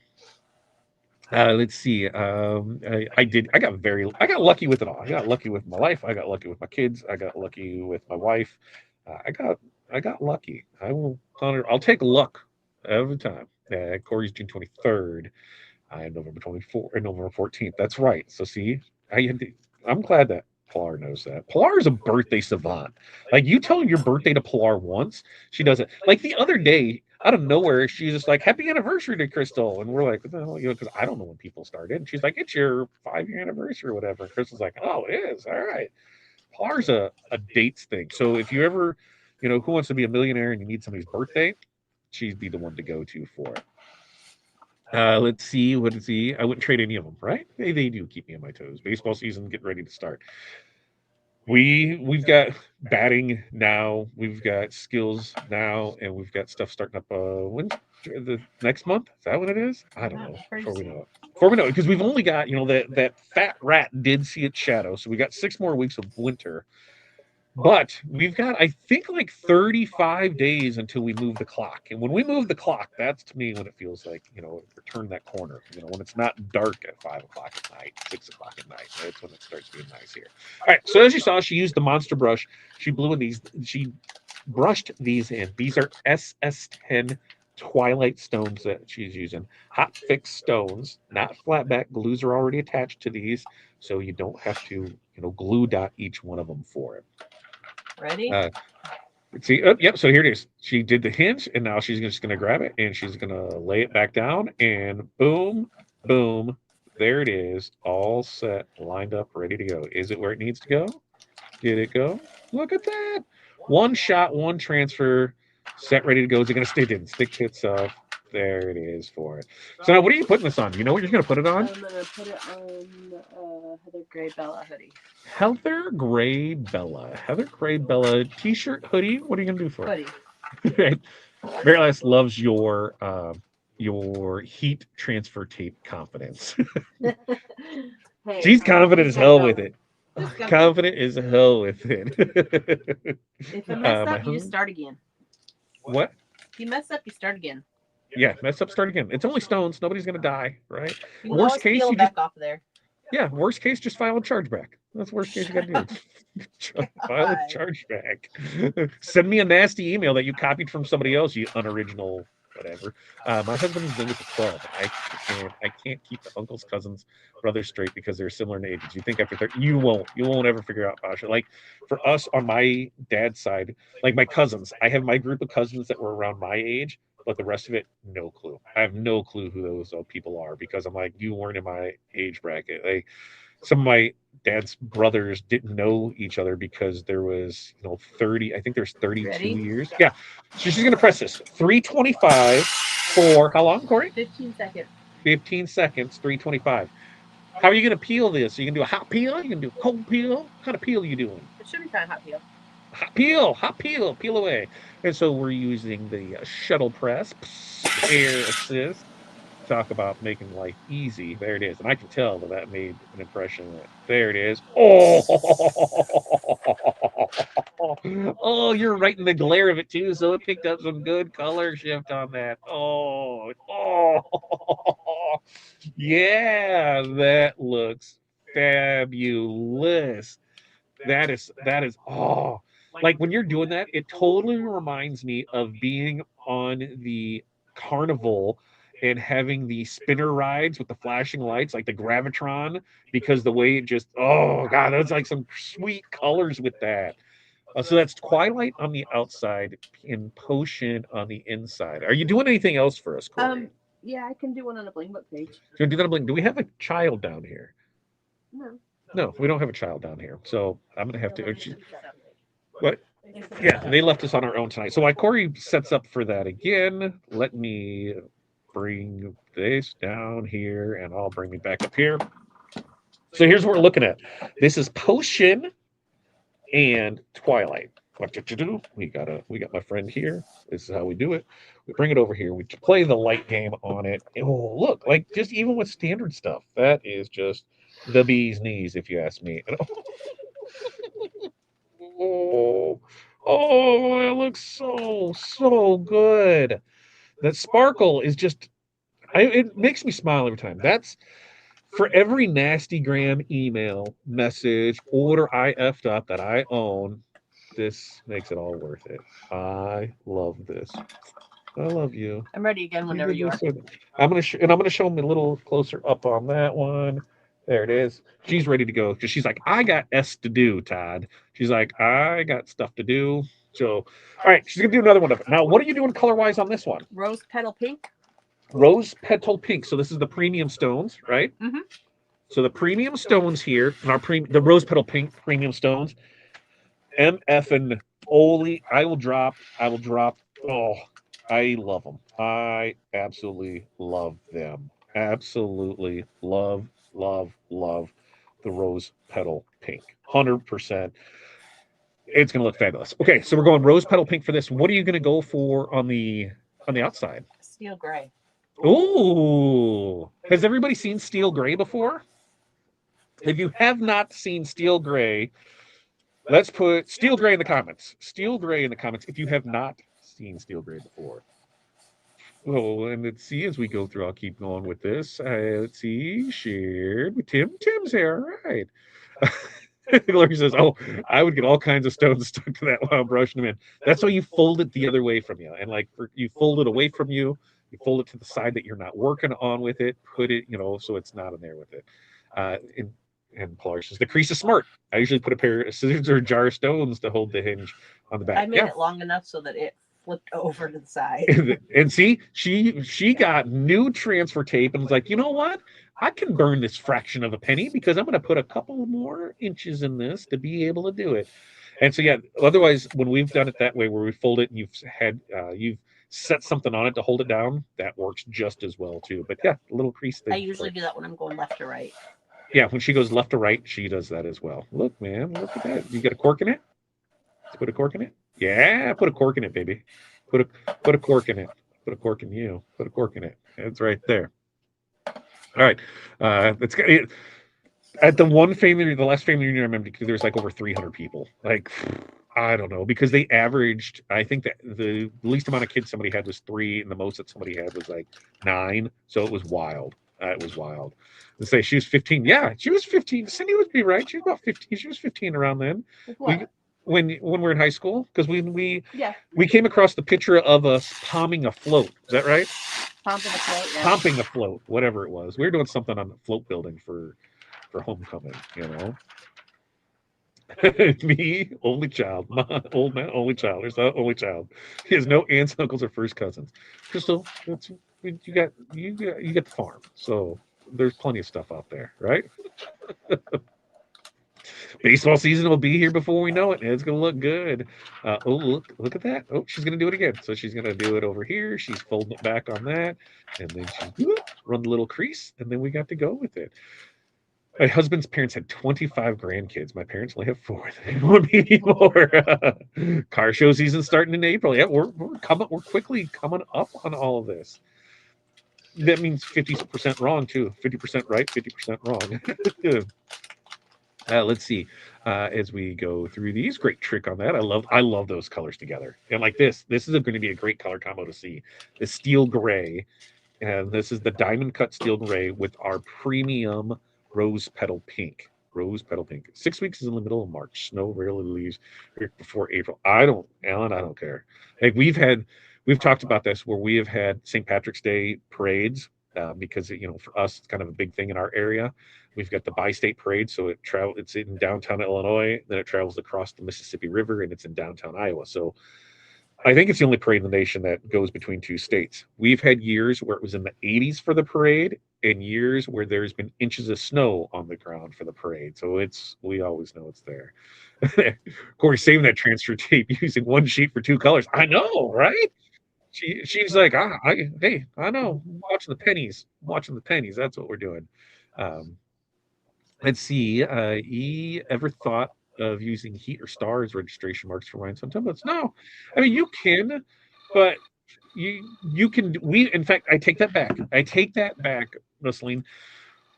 Let's see. I got lucky with it all. I got lucky with my life. I got lucky with my kids. I got lucky with my wife. I got lucky. I'll take luck every time. Corey's June 23rd. I am November 24th or November 14th. That's right. So see, I'm glad that Pilar knows that. Pilar is a birthday savant. Like you tell your birthday to Pilar once, she does it. Like the other day, out of nowhere, she's just like, "Happy anniversary to Crystal," and we're like, "What the hell?" Because I don't know when people started. And she's like, "It's your 5-year anniversary or whatever." And Crystal's like, "Oh, it is. All right." Pilar's a dates thing. So if you ever, who wants to be a millionaire and you need somebody's birthday, she'd be the one to go to for it. Let's see. What is he? I wouldn't trade any of them, right? They do keep me on my toes. Baseball season getting ready to start. We've got batting now, we've got skills now, and we've got stuff starting up. When the next month? Is that what it is? I don't know. Before we know it, because we've only got that fat rat did see its shadow, so we got 6 more weeks of winter. But we've got, I think, like 35 days until we move the clock. And when we move the clock, that's to me when it feels like, turn that corner. When it's not dark at 5 o'clock at night, 6 o'clock at night. That's when it starts being nice here. All right. So as you saw, she used the monster brush. She brushed these in. These are SS10 Twilight stones that she's using. Hot fixed stones, not flatback. Glues are already attached to these, so you don't have to, glue dot each one of them for it. Ready? See, yep. So here it is. She did the hinge, and now she's just going to grab it, and she's going to lay it back down, and boom, boom. There it is, all set, lined up, ready to go. Is it where it needs to go? Did it go? Look at that. One shot, one transfer, set, ready to go. Is it going to stay? Didn't stick to itself. There it is for it. So now, what are you putting this on? Do you know what you're going to put it on? I'm gonna put it on Heather Gray Bella hoodie. Heather Gray Bella. Heather Gray Bella t-shirt, hoodie. What are you going to do for it? Hoodie. Mary Alice loves your heat transfer tape confidence. Hey, She's confident as hell with it. Just gotta- Confident as hell with it. If you mess my up, you just start again. What? If you mess up, you start again. Yeah, mess up, start again. It's only stones. Nobody's gonna die, right? You can Worst always case, peel you back just off of there. yeah. Worst case, just file a chargeback. That's the worst case you gotta do. File a God. chargeback. Send me a nasty email that you copied from somebody else. You unoriginal whatever. My husband has been with the 12. I can't keep the uncles, cousins, brothers straight because they're similar in ages. You think after 30, you won't ever figure out Pasha. Like for us on my dad's side, like my cousins, I have my group of cousins that were around my age, but the rest of it, no clue. I have no clue who those people are because I'm like, you weren't in my age bracket. Like some of my dad's brothers didn't know each other because there was 30, I think there's 32 Ready? years. Yeah, so she's gonna press this 325 for how long, Corey? 15 seconds. 15 seconds. 325. How are you gonna peel this? Are you gonna do a hot peel? You gonna do a cold peel? What kind of peel are you doing? It should be fine, hot peel. Hot peel away. And so we're using the shuttle press, air assist. Talk about making life easy. There it is. And I can tell that made an impression. There it is. Oh, oh, you're right in the glare of it too. So it picked up some good color shift on that. Yeah, that looks fabulous. That is like when you're doing that, it totally reminds me of being on the carnival and having the spinner rides with the flashing lights, like the Gravitron, because the way it just, oh God, that's like some sweet colors with that. So that's Twilight on the outside and Potion on the inside. Are you doing anything else for us, Corey? Yeah, I can do one on a Bling book page. Do you do that on Bling? Do we have a child down here? No. No, we don't have a child down here. So I'm gonna have to. What? Yeah, they left us on our own tonight. So while Corey sets up for that again, let me bring this down here and I'll bring me back up here. So here's what we're looking at. This is Potion and Twilight. What to do? We got my friend here. This is how we do it. We bring it over here. We play the light game on it. Oh, look, like just even with standard stuff, that is just the bee's knees, if you ask me. Oh, oh, it looks so good. That sparkle is just, it makes me smile every time. That's for every nasty gram email, message, order I effed up that I own. This makes it all worth it. I love this. I love you. I'm ready again whenever you are. I'm gonna show them a little closer up on that one. There it is. She's ready to go because she's like, I got S to do, Todd. She's like, I got stuff to do. So, all right, she's gonna do another one of it. Now, what are you doing color wise on this one? Rose petal pink. Rose petal pink. So this is the premium stones, right? Mm-hmm. So the premium stones here, and the rose petal pink premium stones. MF and Oli, I will drop. Oh, I love them. I absolutely love them. Absolutely love the rose petal pink. 100%. It's gonna look fabulous. Okay, so we're going rose petal pink for this. What are you gonna go for on the outside? Steel gray. Ooh. Has everybody seen steel gray before? If you have not seen steel gray, let's put steel gray in the comments. Steel gray in the comments if you have not seen steel gray before. Oh, and let's see as we go through. I'll keep going with this. Let's see. Shared with Tim. Tim's here. All right. Glory says, "Oh, I would get all kinds of stones stuck to that while I'm brushing them in." That's why you fold it the other way from you, and like you fold it away from you. You fold it to the side that you're not working on with it. Put it, so it's not in there with it. And And Pilar says, the crease is smart. I usually put a pair of scissors or a jar of stones to hold the hinge on the back. I made it long enough so that it flipped over to the side. And see, she got new transfer tape and was like, you know what? I can burn this fraction of a penny because I'm going to put a couple more inches in this to be able to do it. And so, yeah, otherwise, when we've done it that way, where we fold it and you've set something on it to hold it down, that works just as well too. But yeah, a little crease thing. I usually do that when I'm going left to right. Yeah, when she goes left to right, she does that as well. Look, man, look at that. You got a cork in it? Put a cork in it? Yeah, put a cork in it, baby. Put a cork in it. Put a cork in you. Put a cork in it. It's right there. All right. That's got it. At the last family reunion I remember, there was like over 300 people. Like, I don't know, because they averaged, I think that the least amount of kids somebody had was 3, and the most that somebody had was like 9. So it was wild. It was wild. To say she was 15. Yeah, she was 15. Cindy would be right. She was about 15. She was 15 around then. When we were in high school, because we came across the picture of us palming a float. Is that right? Pumping a float. Yeah. Pumping a float, whatever it was. We were doing something on the float building for homecoming, you know. Me, only child. My old man, only child. There's not only child. He has no aunts, uncles, or first cousins. Crystal, you got the farm, so there's plenty of stuff out there, right? Baseball season will be here before we know it, and it's gonna look good. Oh, look at that! Oh, she's gonna do it again. So she's gonna do it over here. She's folding it back on that, and then she's run the little crease, and then we got to go with it. My husband's parents had 25 grandkids. My parents only have 4. They won't be anymore. Car show season starting in April. Yeah, we're quickly coming up on all of this. That means 50% wrong too. 50% right, 50% wrong. Let's see. As we go through these, great trick on that. I love those colors together. And like this is going to be a great color combo to see. The steel gray, and this is the diamond cut steel gray with our premium rose petal pink. Rose petal pink. 6 weeks is in the middle of March. Snow rarely leaves before April. Alan, I don't care. Like we've talked about this where we have had St. Patrick's Day parades because for us it's kind of a big thing in our area. We've got the bi-state parade, so it's in downtown Illinois, then it travels across the Mississippi River, and it's in downtown Iowa. So I think it's the only parade in the nation that goes between 2 states. We've had years where it was in the 80s for the parade, and years where there's been inches of snow on the ground for the parade. So we always know it's there. Corey saving that transfer tape using 1 sheet for 2 colors. I know, right? She's like, hey, I know. I'm watching the pennies. That's what we're doing. Let's see. Ever thought of using heat or stars registration marks for rhinestone templates? No, I mean you can, but you can. In fact, I take that back, Rusling.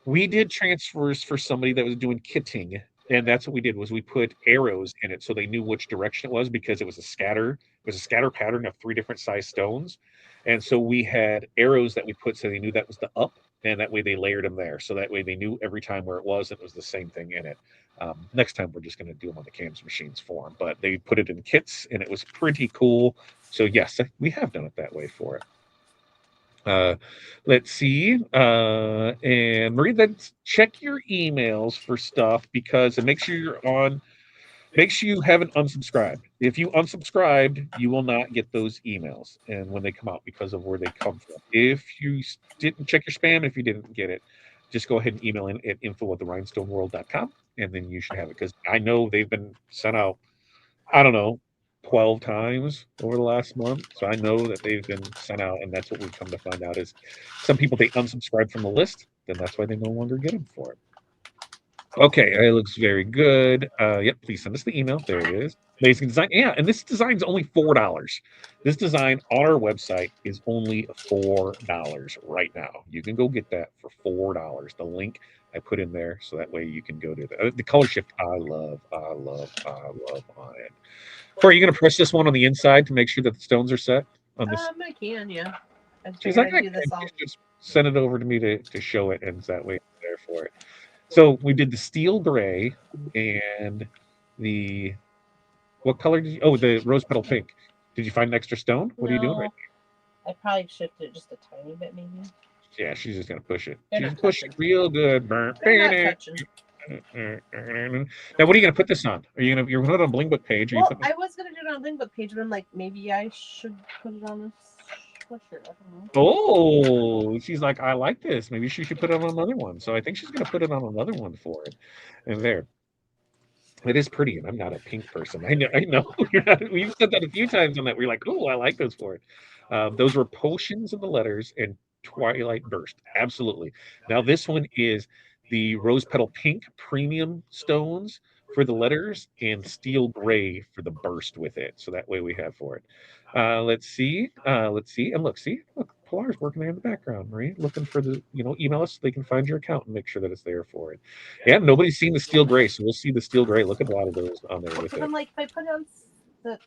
We did transfers for somebody that was doing kitting, and that's what we did. Was we put arrows in it so they knew which direction it was because it was a scatter. It was a scatter pattern of 3 different size stones, and so we had arrows that we put so they knew that was the up, and that way they layered them there. So that way they knew every time where it was the same thing in it. Next time we're just going to do them on the CAMS machines for them, but they put it in kits, and it was pretty cool. So yes, we have done it that way for it. Let's see. And Marie, then check your emails for stuff because it makes sure you're on. Make sure you haven't unsubscribed. If you unsubscribed, you will not get those emails and when they come out because of where they come from. If you didn't check your spam, if you didn't get it, just go ahead and email in at info@therhinestoneworld.com and then you should have it because I know they've been sent out, I don't know, 12 times over the last month. So I know that they've been sent out, and that's what we've come to find out is some people they unsubscribe from the list, then that's why they no longer get them for it. Okay, it looks very good. Yep, please send us the email. There it is. Amazing design. Yeah, and this design's only $4. This design on our website is only $4 right now. You can go get that for $4. The link I put in there, so that way you can go to the color shift. I love on it. Corey, are you going to press this one on the inside to make sure that the stones are set on this? I can, yeah. She's like, just send it over to me to show it, and that way I'm there for it. So we did the steel gray and what color did you? Oh, the rose petal pink. Did you find an extra stone? What are you doing right now? I probably shifted it just a tiny bit, maybe. Yeah, she's just gonna push it. She's pushing real good. They're not touching. Now, what are you going to put this on? You're going to put it on a Bling Book page? Or you Well, putting I was gonna do it on a Bling Book page, but I'm like, maybe I should put it on a sweatshirt. I don't know. Oh, she's like, I like this. Maybe she should put it on another one. So I think she's going to put it on another one for it. And there. It is pretty, and I'm not a pink person. I know you're not. We've said that a few times on that. We're like, oh, I like those for it. Those were potions in the letters and Twilight Burst. Absolutely. Now this one is the rose petal pink premium stones for the letters and steel gray for the burst with it. So that way we have for it. Let's see. Let's see. And look, see, look, Pilar's working there in the background, Marie, looking for the, email us so they can find your account and make sure that it's there for it. Yeah, nobody's seen the steel gray, so we'll see the steel gray. Look at a lot of those on there with But it. I'm like, if I put it on the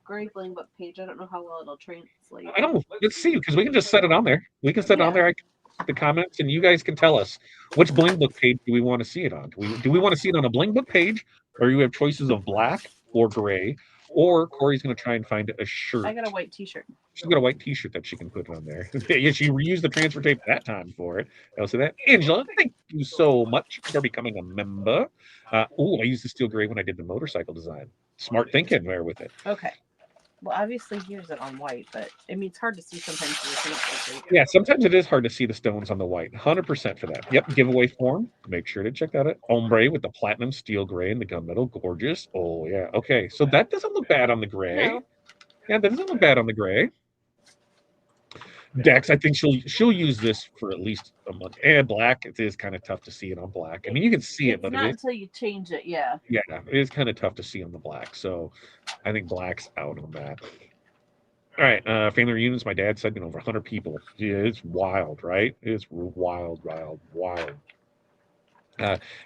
gray Bling Book page, I don't know how well it'll translate. I don't know. Let's see, because we can just set it on there. We can set it on there. I can the comments, and you guys can tell us which Bling Book page do we want to see it on. Do we want to see it on a Bling Book page, or you have choices of black or gray, or Corey's going to try and find a shirt. I got a white T-shirt. She's got a white T-shirt that she can put on there. Yeah, she reused the transfer tape that time for it. I'll say that. Angela, thank you so much for becoming a member. I used the steel gray when I did the motorcycle design. Smart thinking there with it. Okay. Well, obviously here's it on white, but I mean it's hard to see sometimes. Yeah, sometimes it is hard to see the stones on the white. 100% for that. Yep, giveaway form. Make sure to check that out. Ombre with the platinum steel gray and the gunmetal. Gorgeous. Oh, yeah. Okay, so that doesn't look bad on the gray. No. Yeah, that doesn't look bad on the gray. Dex, I think she'll use this for at least a month. And black, it is kind of tough to see it on black. I mean, you can see it, but not until you change it. Yeah. Yeah, it is kind of tough to see on the black. So I think black's out on that. All right, family reunions. My dad said over 100 people. Yeah, it's wild, right? It's wild.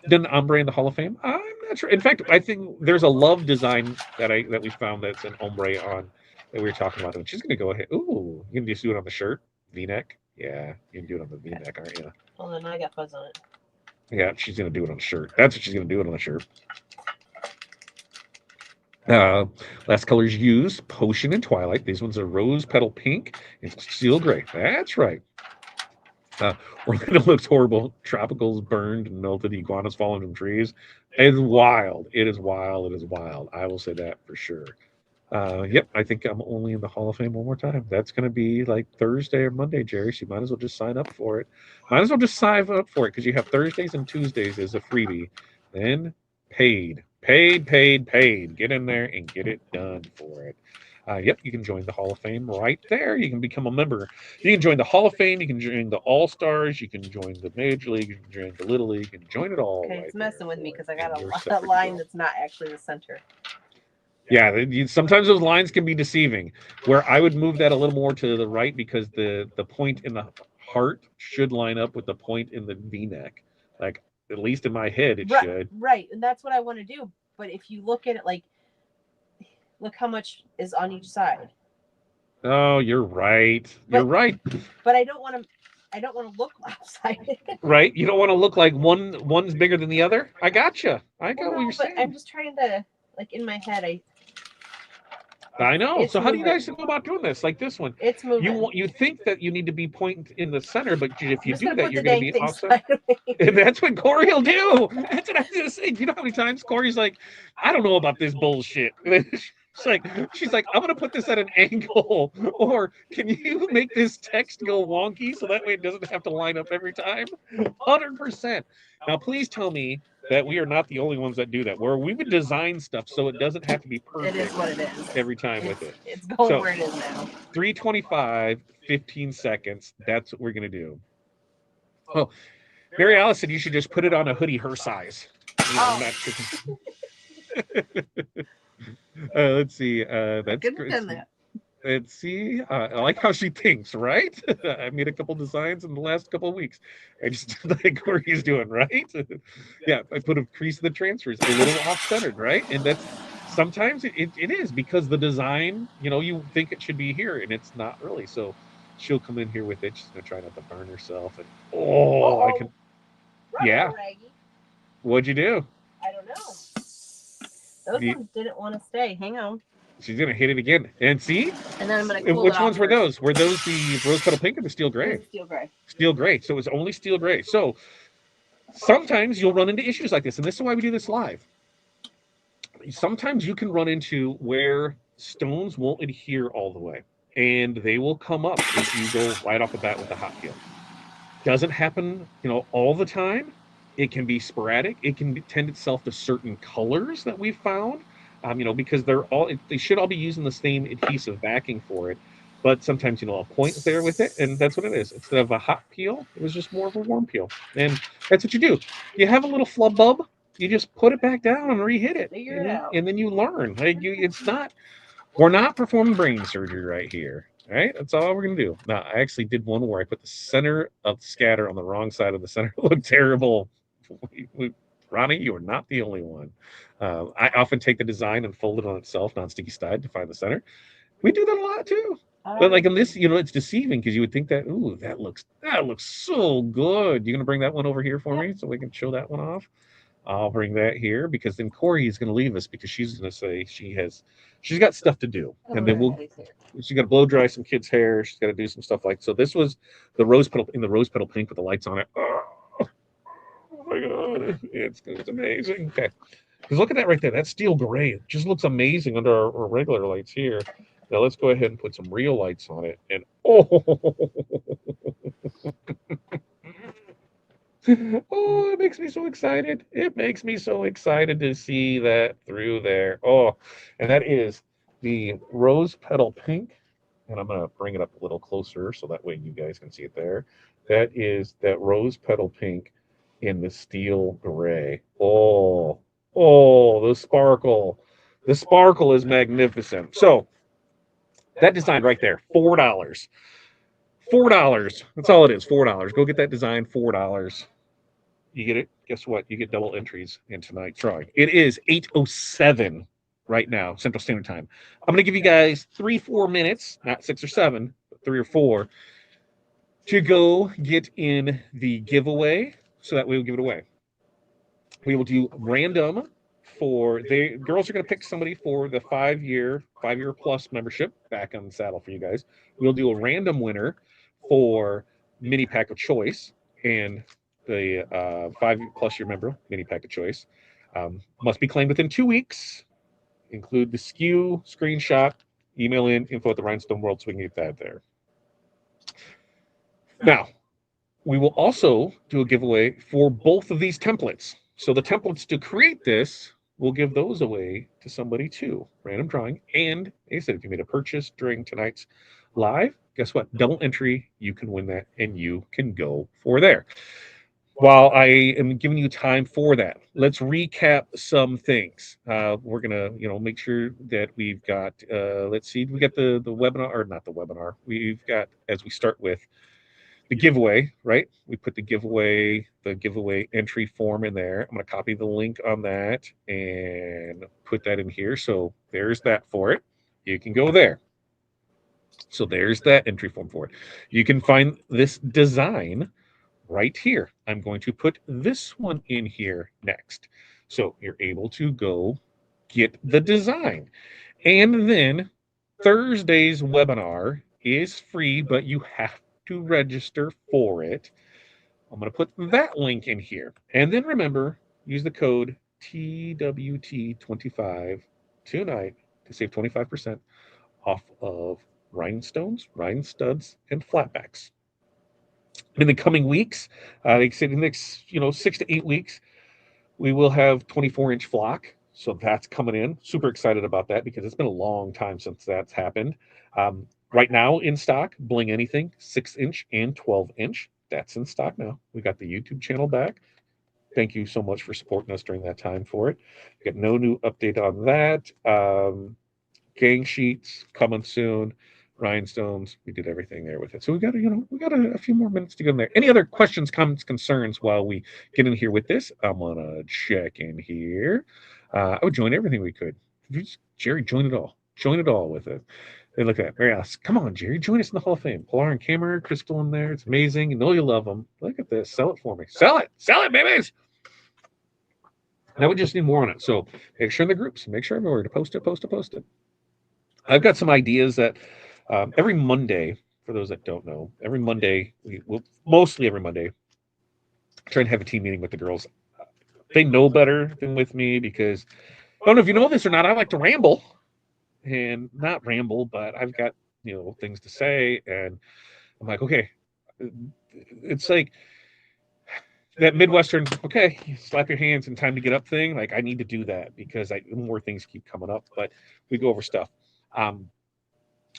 Then ombre in the Hall of Fame. I'm not sure. In fact, I think there's a love design that we found that's an ombre on that we were talking about. And she's gonna go ahead. Ooh, you can just do it on the shirt, V-neck. Yeah, you can do it on the V-neck, aren't you? Well, then I got fuzz on it. Yeah, she's gonna do it on the shirt. That's what she's gonna do it on the shirt. Last colors used: Potion and Twilight. These ones are rose petal pink and steel gray. That's right. Orlando looks horrible. Tropicals burned and melted. Iguanas falling from trees. It's wild. It is wild. I will say that for sure. Yep, I think I'm only in the Hall of Fame one more time. That's going to be like Thursday or Monday, Jerry. So you might as well just sign up for it. Might as well just sign up for it because you have Thursdays and Tuesdays as a freebie. Then paid. Get in there and get it done for it. Yep, you can join the Hall of Fame right there. You can become a member. You can join the Hall of Fame. You can join the All-Stars. You can join the Major League. You can join the Little League. You can join it all. Okay, it's messing with me because I got a line that's not actually the center. Yeah, sometimes those lines can be deceiving. Where I would move that a little more to the right because the point in the heart should line up with the point in the V-neck. Like, at least in my head, it should. Right, and that's what I want to do. But if you look at it, like, look how much is on each side. Oh, you're right. You're right. But I don't want to look lopsided. Right? You don't want to look like one's bigger than the other? I gotcha. I got what you're saying. I'm just trying to, like, in my head, I know. So how do you guys go about doing this? Like this one, it's moving. You think that you need to be pointing in the center, but if you do that, you're going to be offset. And that's what Corey will do. That's what I was going to say. Do you know how many times Corey's like, I don't know about this bullshit. She's like, I'm going to put this at an angle, or can you make this text go wonky so that way it doesn't have to line up every time? 100%. Now, please tell me that we are not the only ones that do that, where we would design stuff so it doesn't have to be perfect. It is what it is. Every time with it. It's going where it is now. 3:25, 15 seconds. That's what we're going to do. Oh, Mary Alice said you should just put it on a hoodie her size. Let's see. That's great. Let's see. I like how she thinks, right? I made a couple designs in the last couple of weeks. I just like Corey's doing, right? Yeah, I put a crease in the transfers, a little off-centered, right? And that's sometimes it is because the design, you think it should be here, and it's not really. So she'll come in here with it. She's gonna try not to burn herself. And I can. Yeah. What'd you do? I don't know. Those ones didn't want to stay. Hang on. She's gonna hit it again, and see. And then I'm gonna. Cool Which ones were those? Were those the rose petal pink or the steel gray? Steel gray. Steel gray. So it was only steel gray. So Sometimes you'll run into issues like this, and this is why we do this live. Sometimes you can run into where stones won't adhere all the way, and they will come up if you go right off the bat with a hot peel. Doesn't happen, all the time. It can be sporadic. It can tend itself to certain colors that we've found, because they should all be using the same adhesive backing for it. But sometimes, a point there with it, and that's what it is. Instead of a hot peel, it was just more of a warm peel. And that's what you do. You have a little flub bub, you just put it back down and re-hit it. Figure it out. And then you learn. We're not performing brain surgery right here. All right, that's all we're gonna do. Now, I actually did one where I put the center of the scatter on the wrong side of the center. It looked terrible. Ronnie, you are not the only one. I often take the design and fold it on itself, non-sticky side, to find the center. We do that a lot too. But like in this, it's deceiving because you would think that, ooh, that looks so good. You gonna bring that one over here for me so we can show that one off? I'll bring that here because then Corey is going to leave us because she's going to say she's got stuff to do, and then she's got to blow dry some kids' hair. She's got to do some stuff like so. This was the rose petal pink with the lights on it. Oh my god, it's amazing. Okay, because look at that right there. That steel gray. It just looks amazing under our regular lights here. Now let's go ahead and put some real lights on it, and oh, it makes me so excited. It makes me so excited to see that through there. Oh, and that is the rose petal pink. And I'm going to bring it up a little closer so that way you guys can see it there. That is that rose petal pink in the steel gray. Oh, the sparkle. The sparkle is magnificent. So that design right there, $4. $4. That's all it is. $4. Go get that design. $4. You get it. Guess what? You get double entries in tonight's drawing. It is 8:07 right now, Central Standard Time. I'm going to give you guys 3-4 minutes, not 6 or 7, but 3 or 4, to go get in the giveaway. So that way we'll give it away. We will do random girls are going to pick somebody for the 5-year plus membership back on the saddle for you guys. We'll do a random winner for mini pack of choice and the 5+ year member mini pack of choice. Must be claimed within 2 weeks. Include the SKU screenshot, email in info@the Rhinestone World so we can get that there. Now, we will also do a giveaway for both of these templates. So the templates to create this, we'll give those away to somebody too. Random drawing. And like I said, if you made a purchase during tonight's live, guess what? Double entry, you can win that and you can go for there. While I am giving you time for that, let's recap some things. We're gonna, make sure that we've got. Let's see, we got the webinar, or not the webinar. We've got, as we start with the giveaway, right? We put the giveaway entry form in there. I'm gonna copy the link on that and put that in here. So there's that for it. You can go there. So there's that entry form for it. You can find this design right here. I'm going to put this one in here next. So you're able to go get the design. And then Thursday's webinar is free, but you have to register for it. I'm going to put that link in here. And then remember, use the code TWT25 tonight to save 25% off of rhinestones, rhine studs, and flatbacks. In the coming weeks, like I said, in the next 6 to 8 weeks, we will have 24-inch flock. So that's coming in. Super excited about that because it's been a long time since that's happened. Right now in stock, Bling Anything, 6-inch and 12-inch. That's in stock now. We got the YouTube channel back. Thank you so much for supporting us during that time for it. We got no new update on that. Gang sheets coming soon. Rhinestones, we did everything there with it. So we got a few more minutes to go in there. Any other questions, comments, concerns while we get in here with this? I'm gonna check in here. I would join everything we could. Jerry, join it all. Join it all with it. They look at it. Very awesome. Come on, Jerry, join us in the Hall of Fame. Polar and Camera, Crystal in there. It's amazing. You know you love them. Look at this. Sell it for me. Sell it, babies. Now we just need more on it. So make sure in the groups, make sure everywhere to post it. I've got some ideas that every Monday, for those that don't know, every Monday, mostly every Monday, trying to have a team meeting with the girls. They know better than with me because I don't know if you know this or not. I like to ramble and not ramble, but I've got things to say, and I'm like, okay, it's like that Midwestern, okay, slap your hands and time to get up thing. Like I need to do that because more things keep coming up, but we go over stuff. Um,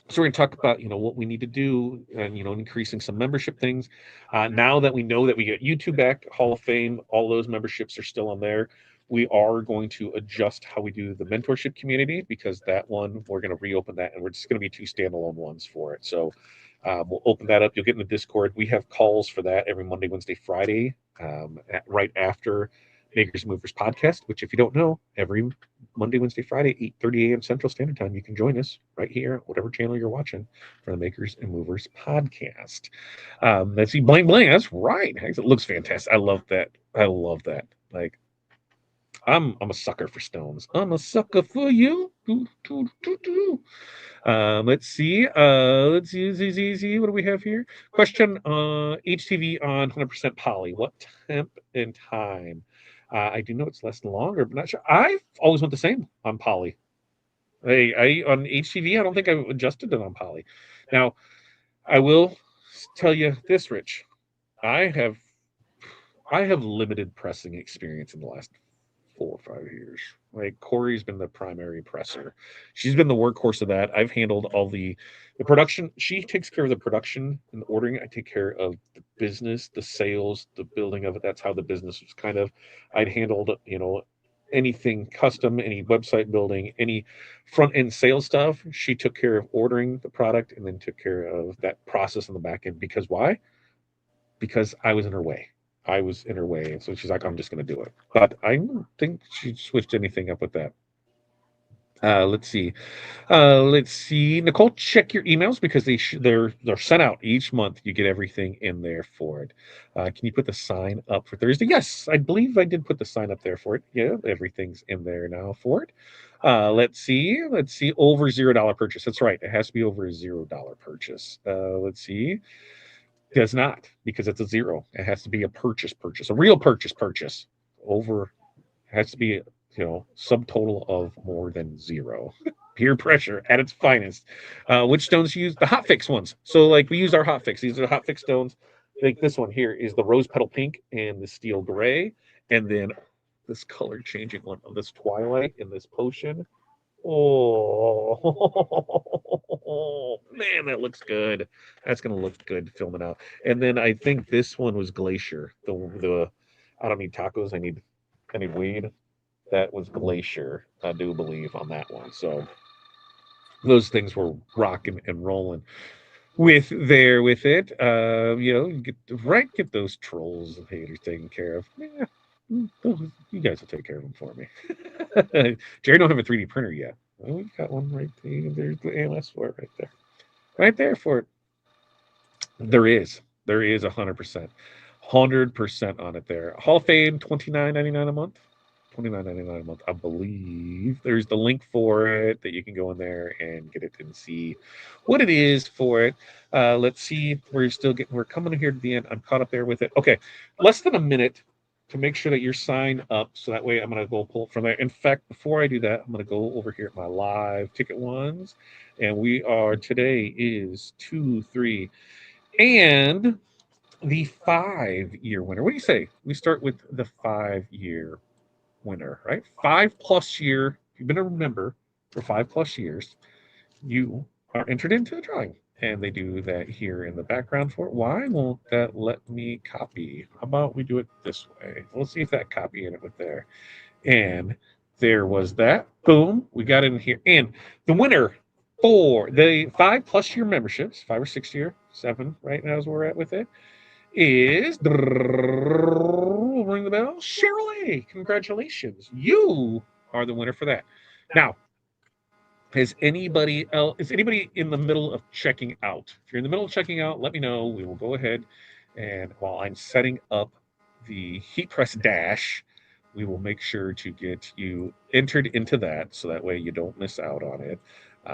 so we're going to talk about what we need to do and increasing some membership things. Now that we know that we get YouTube back, Hall of Fame, all those memberships are still on there. We are going to adjust how we do the mentorship community because that one we're going to reopen that, and we're just going to be 2 standalone ones for it. So we'll open that up. You'll get in the Discord. We have calls for that every Monday, Wednesday, Friday, right after Makers Movers podcast. Which, if you don't know, every Monday, Wednesday, Friday, 8:30 a.m. Central Standard Time. You can join us right here, whatever channel you're watching, for the Makers and Movers podcast. Let's see, bling bling. That's right. It looks fantastic. I love that. I love that. Like, I'm a sucker for stones. I'm a sucker for you. Let's see. Let's see. What do we have here? Question. HTV on 100% poly. What temp and time? I do know it's less than longer, but not sure. I've always went the same on poly. I on HTV. I don't think I've adjusted it on poly. Now I will tell you this, Rich. I have I have limited pressing experience in the last 4 or 5 years. Like Corey's been the primary presser. She's been the workhorse of that. I've handled all the production. She takes care of the production and the ordering. I take care of the business, the sales, the building of it. That's how the business was kind of. I'd handled anything custom, any website building, any front end sales stuff. She took care of ordering the product and then took care of that process in the back end. Because why? Because I was in her way. I was in her way. And so she's like, I'm just going to do it. But I don't think she switched anything up with that. Let's see. Let's see. Nicole, check your emails because they're sent out each month. You get everything in there for it. Can you put the sign up for Thursday? Yes, I believe I did put the sign up there for it. Yeah, everything's in there now for it. Let's see. Let's see. Over $0 purchase. That's right. It has to be over a $0 purchase. Let's see. Does not, because it's a zero. It has to be a purchase, a real purchase. Over has to be subtotal of more than zero. Peer pressure at its finest. Which stones use the hot fix ones? So like we use our hot fix. These are hot fix stones. Like this one here is the rose petal pink and the steel gray, and then this color changing one of this twilight in this potion. Oh man, that looks good. That's gonna look good filming out. And then I think this one was Glacier. The I don't need tacos. I need weed. That was Glacier. I do believe on that one. So those things were rocking and rolling with it. Get those trolls and haters taken care of. Yeah, you guys will take care of them for me. Jerry don't have a 3D printer yet. Well, we got one right there. There's the ALS for it right there for it. There is 100% on it there. Hall of Fame, $29.99 a month. $29.99 a month, I believe. There's the link for it that you can go in there and get it and see what it is for it. Let's see. We're coming here to the end. I'm caught up there with it. Okay, less than a minute to make sure that you're signed up. So that way I'm going to go pull it from there. In fact, before I do that, I'm going to go over here at my live ticket ones. And today is 2-3. And the 5-year winner. What do you say? We start with the 5-year winner, right? 5+ year. If you've been a member for 5+ years, you are entered into a drawing. And they do that here in the background for it. Why won't that let me copy? How about we do it this way? We'll see if that copy in it with there. And there was that. Boom. We got it in here. And the winner for the 5+ year memberships, 5 or 6 year, 7 right now is where we're at with it, is ring the bell. Cheryl A. Congratulations. You are the winner for that. Now, is anybody in the middle of checking out? If you're in the middle of checking out, let me know. We will go ahead and while I'm setting up the heat press dash, we will make sure to get you entered into that so that way you don't miss out on it.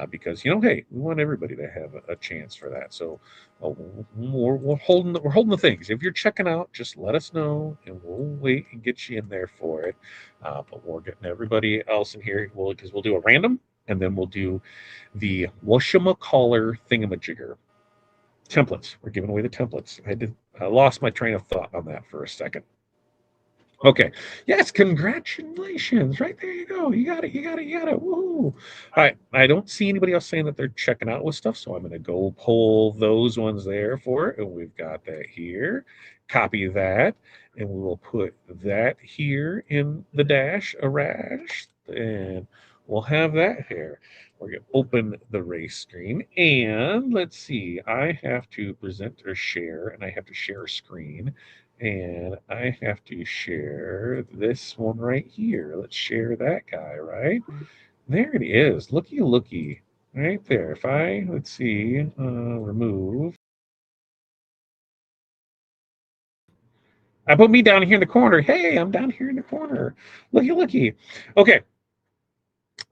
because hey, we want everybody to have a chance for that. So we're holding the things. If you're checking out, just let us know, and we'll wait and get you in there for it. But we're getting everybody else in here because we'll do a random, and then we'll do the whatchamacaller thingamajigger templates. We're giving away the templates. I lost my train of thought on that for a second. Okay. Yes, congratulations. Right there you go. You got it. You got it. You got it. Woo. All right. I don't see anybody else saying that they're checking out with stuff, so I'm going to go pull those ones there for it. And we've got that here. Copy that, and we will put that here in the dash, a rash, and we'll have that here. We're going to open the race screen, and let's see. I have to present or share, and I have to share a screen. And I have to share this one right here. Let's share that guy, right? There it is. Looky, looky. Right there. If let's see, remove. I put me down here in the corner. Hey, I'm down here in the corner. Looky, looky. Okay.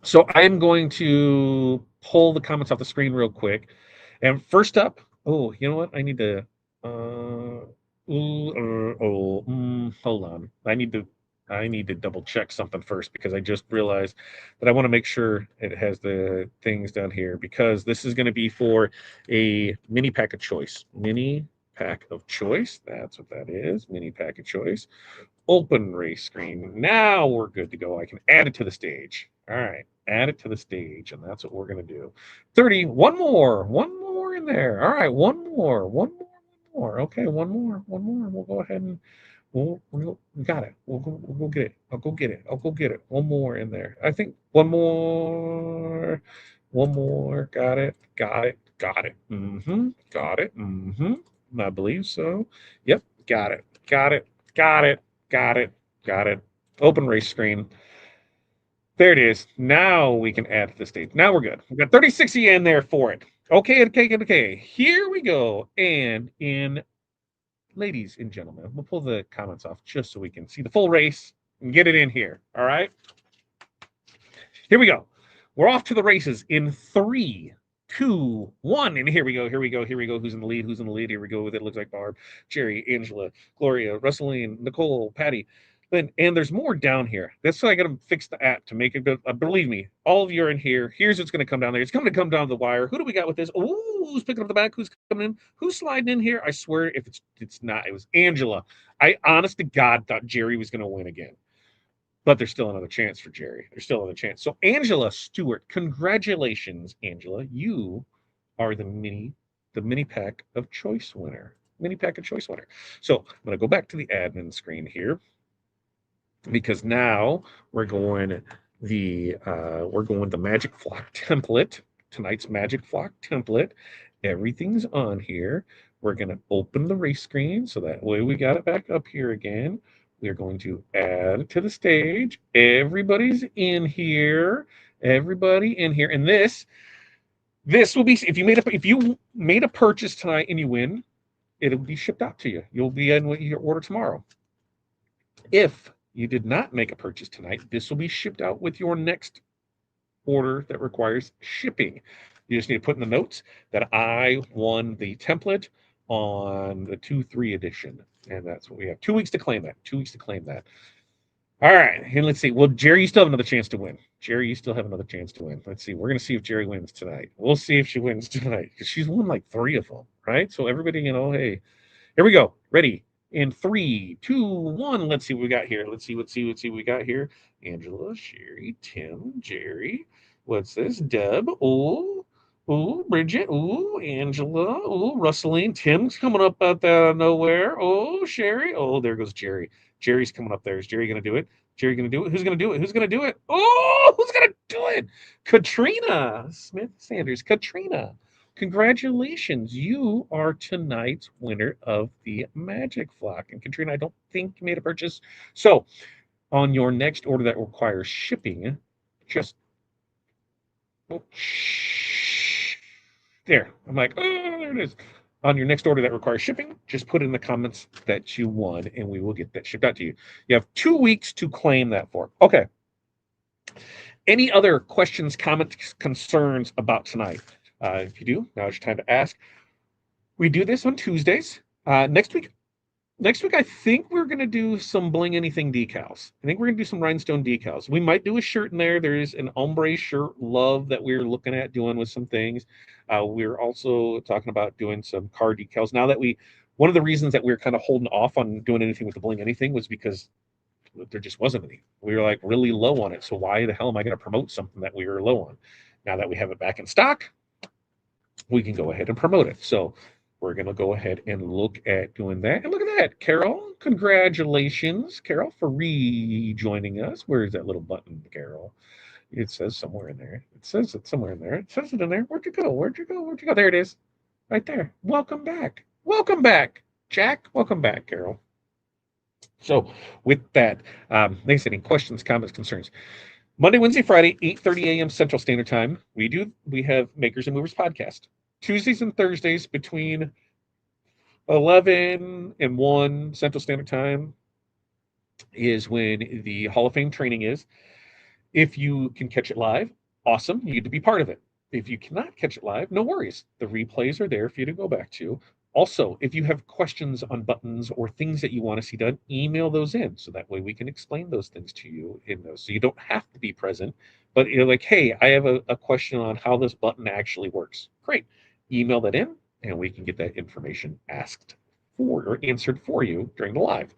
So I'm going to pull the comments off the screen real quick. And first up, oh, you know what? I need to hold on. I need to double check something first because I just realized that I want to make sure it has the things down here because this is going to be for a mini pack of choice. Mini pack of choice. That's what that is. Mini pack of choice. Open race screen. Now we're good to go. I can add it to the stage. All right, add it to the stage, and that's what we're going to do. 30, one more in there. All right, one more. Okay, one more. We'll go ahead and we got it. We'll go get it. I'll go get it. One more in there. I think one more. Got it. Got it. I believe so. Yep, got it. Got it. Open race screen. There it is. Now we can add to the stage. Now we're good. We've got 3060 in there for it. Okay. Here we go. And ladies and gentlemen, we'll pull the comments off just so we can see the full race and get it in here. All right. Here we go. We're off to the races in 3, 2, 1. And here we go. Who's in the lead? Here we go with it. Looks like Barb, Jerry, Angela, Gloria, Russeline, Nicole, Patty. And there's more down here. That's why I got to fix the app to make it good. Believe me, all of you are in here. Here's what's going to come down there. It's going to come down the wire. Who do we got with this? Oh, who's picking up the back? Who's coming in? Who's sliding in here? I swear, if it's not, it was Angela. I honest to God thought Jerry was going to win again. But there's still another chance for Jerry. There's still another chance. So Angela Stewart, congratulations, Angela. You are the mini pack of choice winner. Mini pack of choice winner. So I'm going to go back to the admin screen here because now we're going the Magic Flock template. Tonight's Magic Flock template. Everything's on here. We're going to open the race screen so that way we got it back up here again. We are going to add to the stage. Everybody's in here. Everybody in here. And this will be if you made a purchase tonight and you win, it'll be shipped out to you. You'll be in what you order tomorrow. If you did not make a purchase tonight, this will be shipped out with your next order that requires shipping. You just need to put in the notes that I won the template on the 2-3 edition. And that's what we have. 2 weeks to claim that. All right. And let's see. Well, Jerry, you still have another chance to win. Let's see. We're going to see if Jerry wins tonight. We'll see if she wins tonight because she's won like 3 of them, right? So everybody, hey, here we go. Ready? In 3, 2, 1. Let's see what we got here. Let's see what we got here. Angela, Sherry, Tim, Jerry. What's this? Deb. Ooh, Bridget. Ooh, Angela. Ooh, Russeline. Tim's coming up out there nowhere. Oh, Sherry. Oh, there goes Jerry. Jerry's coming up there. Is Jerry going to do it? Who's going to do it? Oh, who's going to do it? Katrina Smith Sanders. Katrina. Congratulations. You are tonight's winner of the Magic Flock. And Katrina, I don't think you made a purchase. So on your next order that requires shipping, just there. I'm like, oh, there it is. On your next order that requires shipping, just put in the comments that you won, and we will get that shipped out to you. You have 2 weeks to claim that for. Okay. Any other questions, comments, concerns about tonight? If you do, now's your time to ask. We do this on Tuesdays. Next week, I think we're going to do some Bling Anything decals. I think we're going to do some Rhinestone decals. We might do a shirt in there. There is an ombre shirt love that we're looking at doing with some things. We're also talking about doing some car decals. One of the reasons that we were kind of holding off on doing anything with the Bling Anything was because there just wasn't any. We were like really low on it. So why the hell am I going to promote something that we were low on? Now that we have it back in stock, we can go ahead and promote it. So we're going to go ahead and look at doing that. And look at that, Carol. Congratulations, Carol, for rejoining us. Where is that little button, Carol? It says somewhere in there. It says it somewhere in there. It says it in there. Where'd you go? Where'd you go? Where'd you go? There it is. Right there. Welcome back. Welcome back, Jack. Welcome back, Carol. So with that, like I said, any questions, comments, concerns? Monday, Wednesday, Friday, 8:30 a.m. Central Standard Time. We have Makers and Movers podcast. Tuesdays and Thursdays between 11 and 1 Central Standard Time is when the Hall of Fame training is. If you can catch it live, awesome. You get to be part of it. If you cannot catch it live, no worries. The replays are there for you to go back to. Also, if you have questions on buttons or things that you want to see done, email those in so that way we can explain those things to you in those. So you don't have to be present, but you're like, hey, I have a question on how this button actually works. Great. Email that in and we can get that information asked for or answered for you during the live.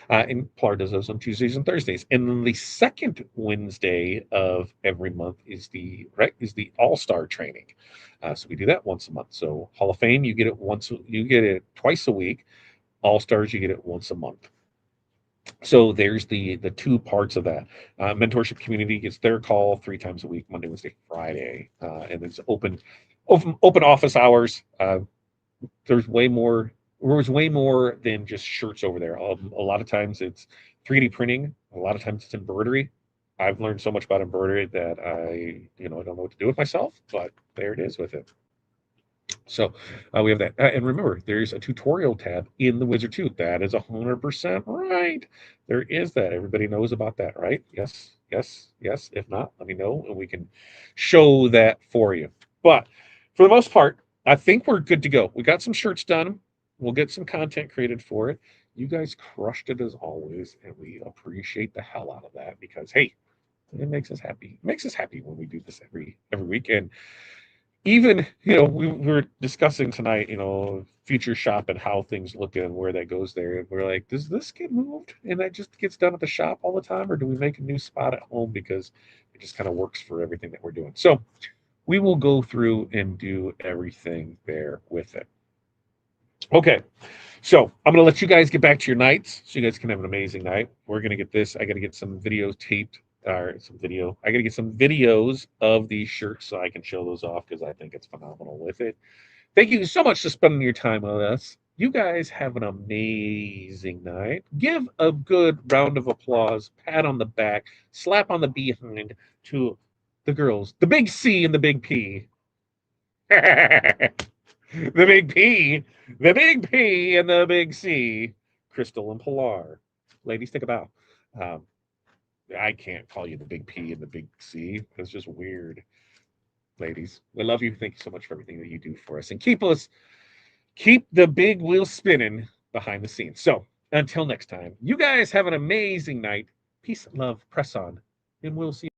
And Pilar does those on Tuesdays and Thursdays. And then the second Wednesday of every month is the All-Star training. So we do that once a month. So Hall of Fame, you get it twice a week. All-Stars, you get it once a month. So there's the two parts of that. Mentorship community gets their call 3 times a week, Monday, Wednesday, Friday, and it's open office hours. There's way more than just shirts over there. A lot of times it's 3D printing. A lot of times it's embroidery. I've learned so much about embroidery that I don't know what to do with myself, but there it is with it. So we have that. And remember, there's a tutorial tab in the Wizard 2. That is 100% right. There is that. Everybody knows about that, right? Yes, yes, yes. If not, let me know, and we can show that for you. But for the most part, I think we're good to go. We got some shirts done. We'll get some content created for it. You guys crushed it as always, and we appreciate the hell out of that because, hey, it makes us happy. It makes us happy when we do this every week. And even, we were discussing tonight, future shop and how things look and where that goes there. And we're like, does this get moved and that just gets done at the shop all the time? Or do we make a new spot at home because it just kind of works for everything that we're doing? So we will go through and do everything there with it. Okay, so I'm going to let you guys get back to your nights so you guys can have an amazing night. We're going to get this. I got to get some videos taped. I got to get some videos of these shirts so I can show those off because I think it's phenomenal with it. Thank you so much for spending your time with us. You guys have an amazing night. Give a good round of applause, pat on the back, slap on the behind to the girls, the big C and the big P. The big P, the big P and the big C, Crystal and Pilar. Ladies, take a bow. I can't call you the big P and the big C. It's just weird. Ladies, we love you. Thank you so much for everything that you do for us. And keep the big wheel spinning behind the scenes. So until next time, you guys have an amazing night. Peace, love, press on, and we'll see you.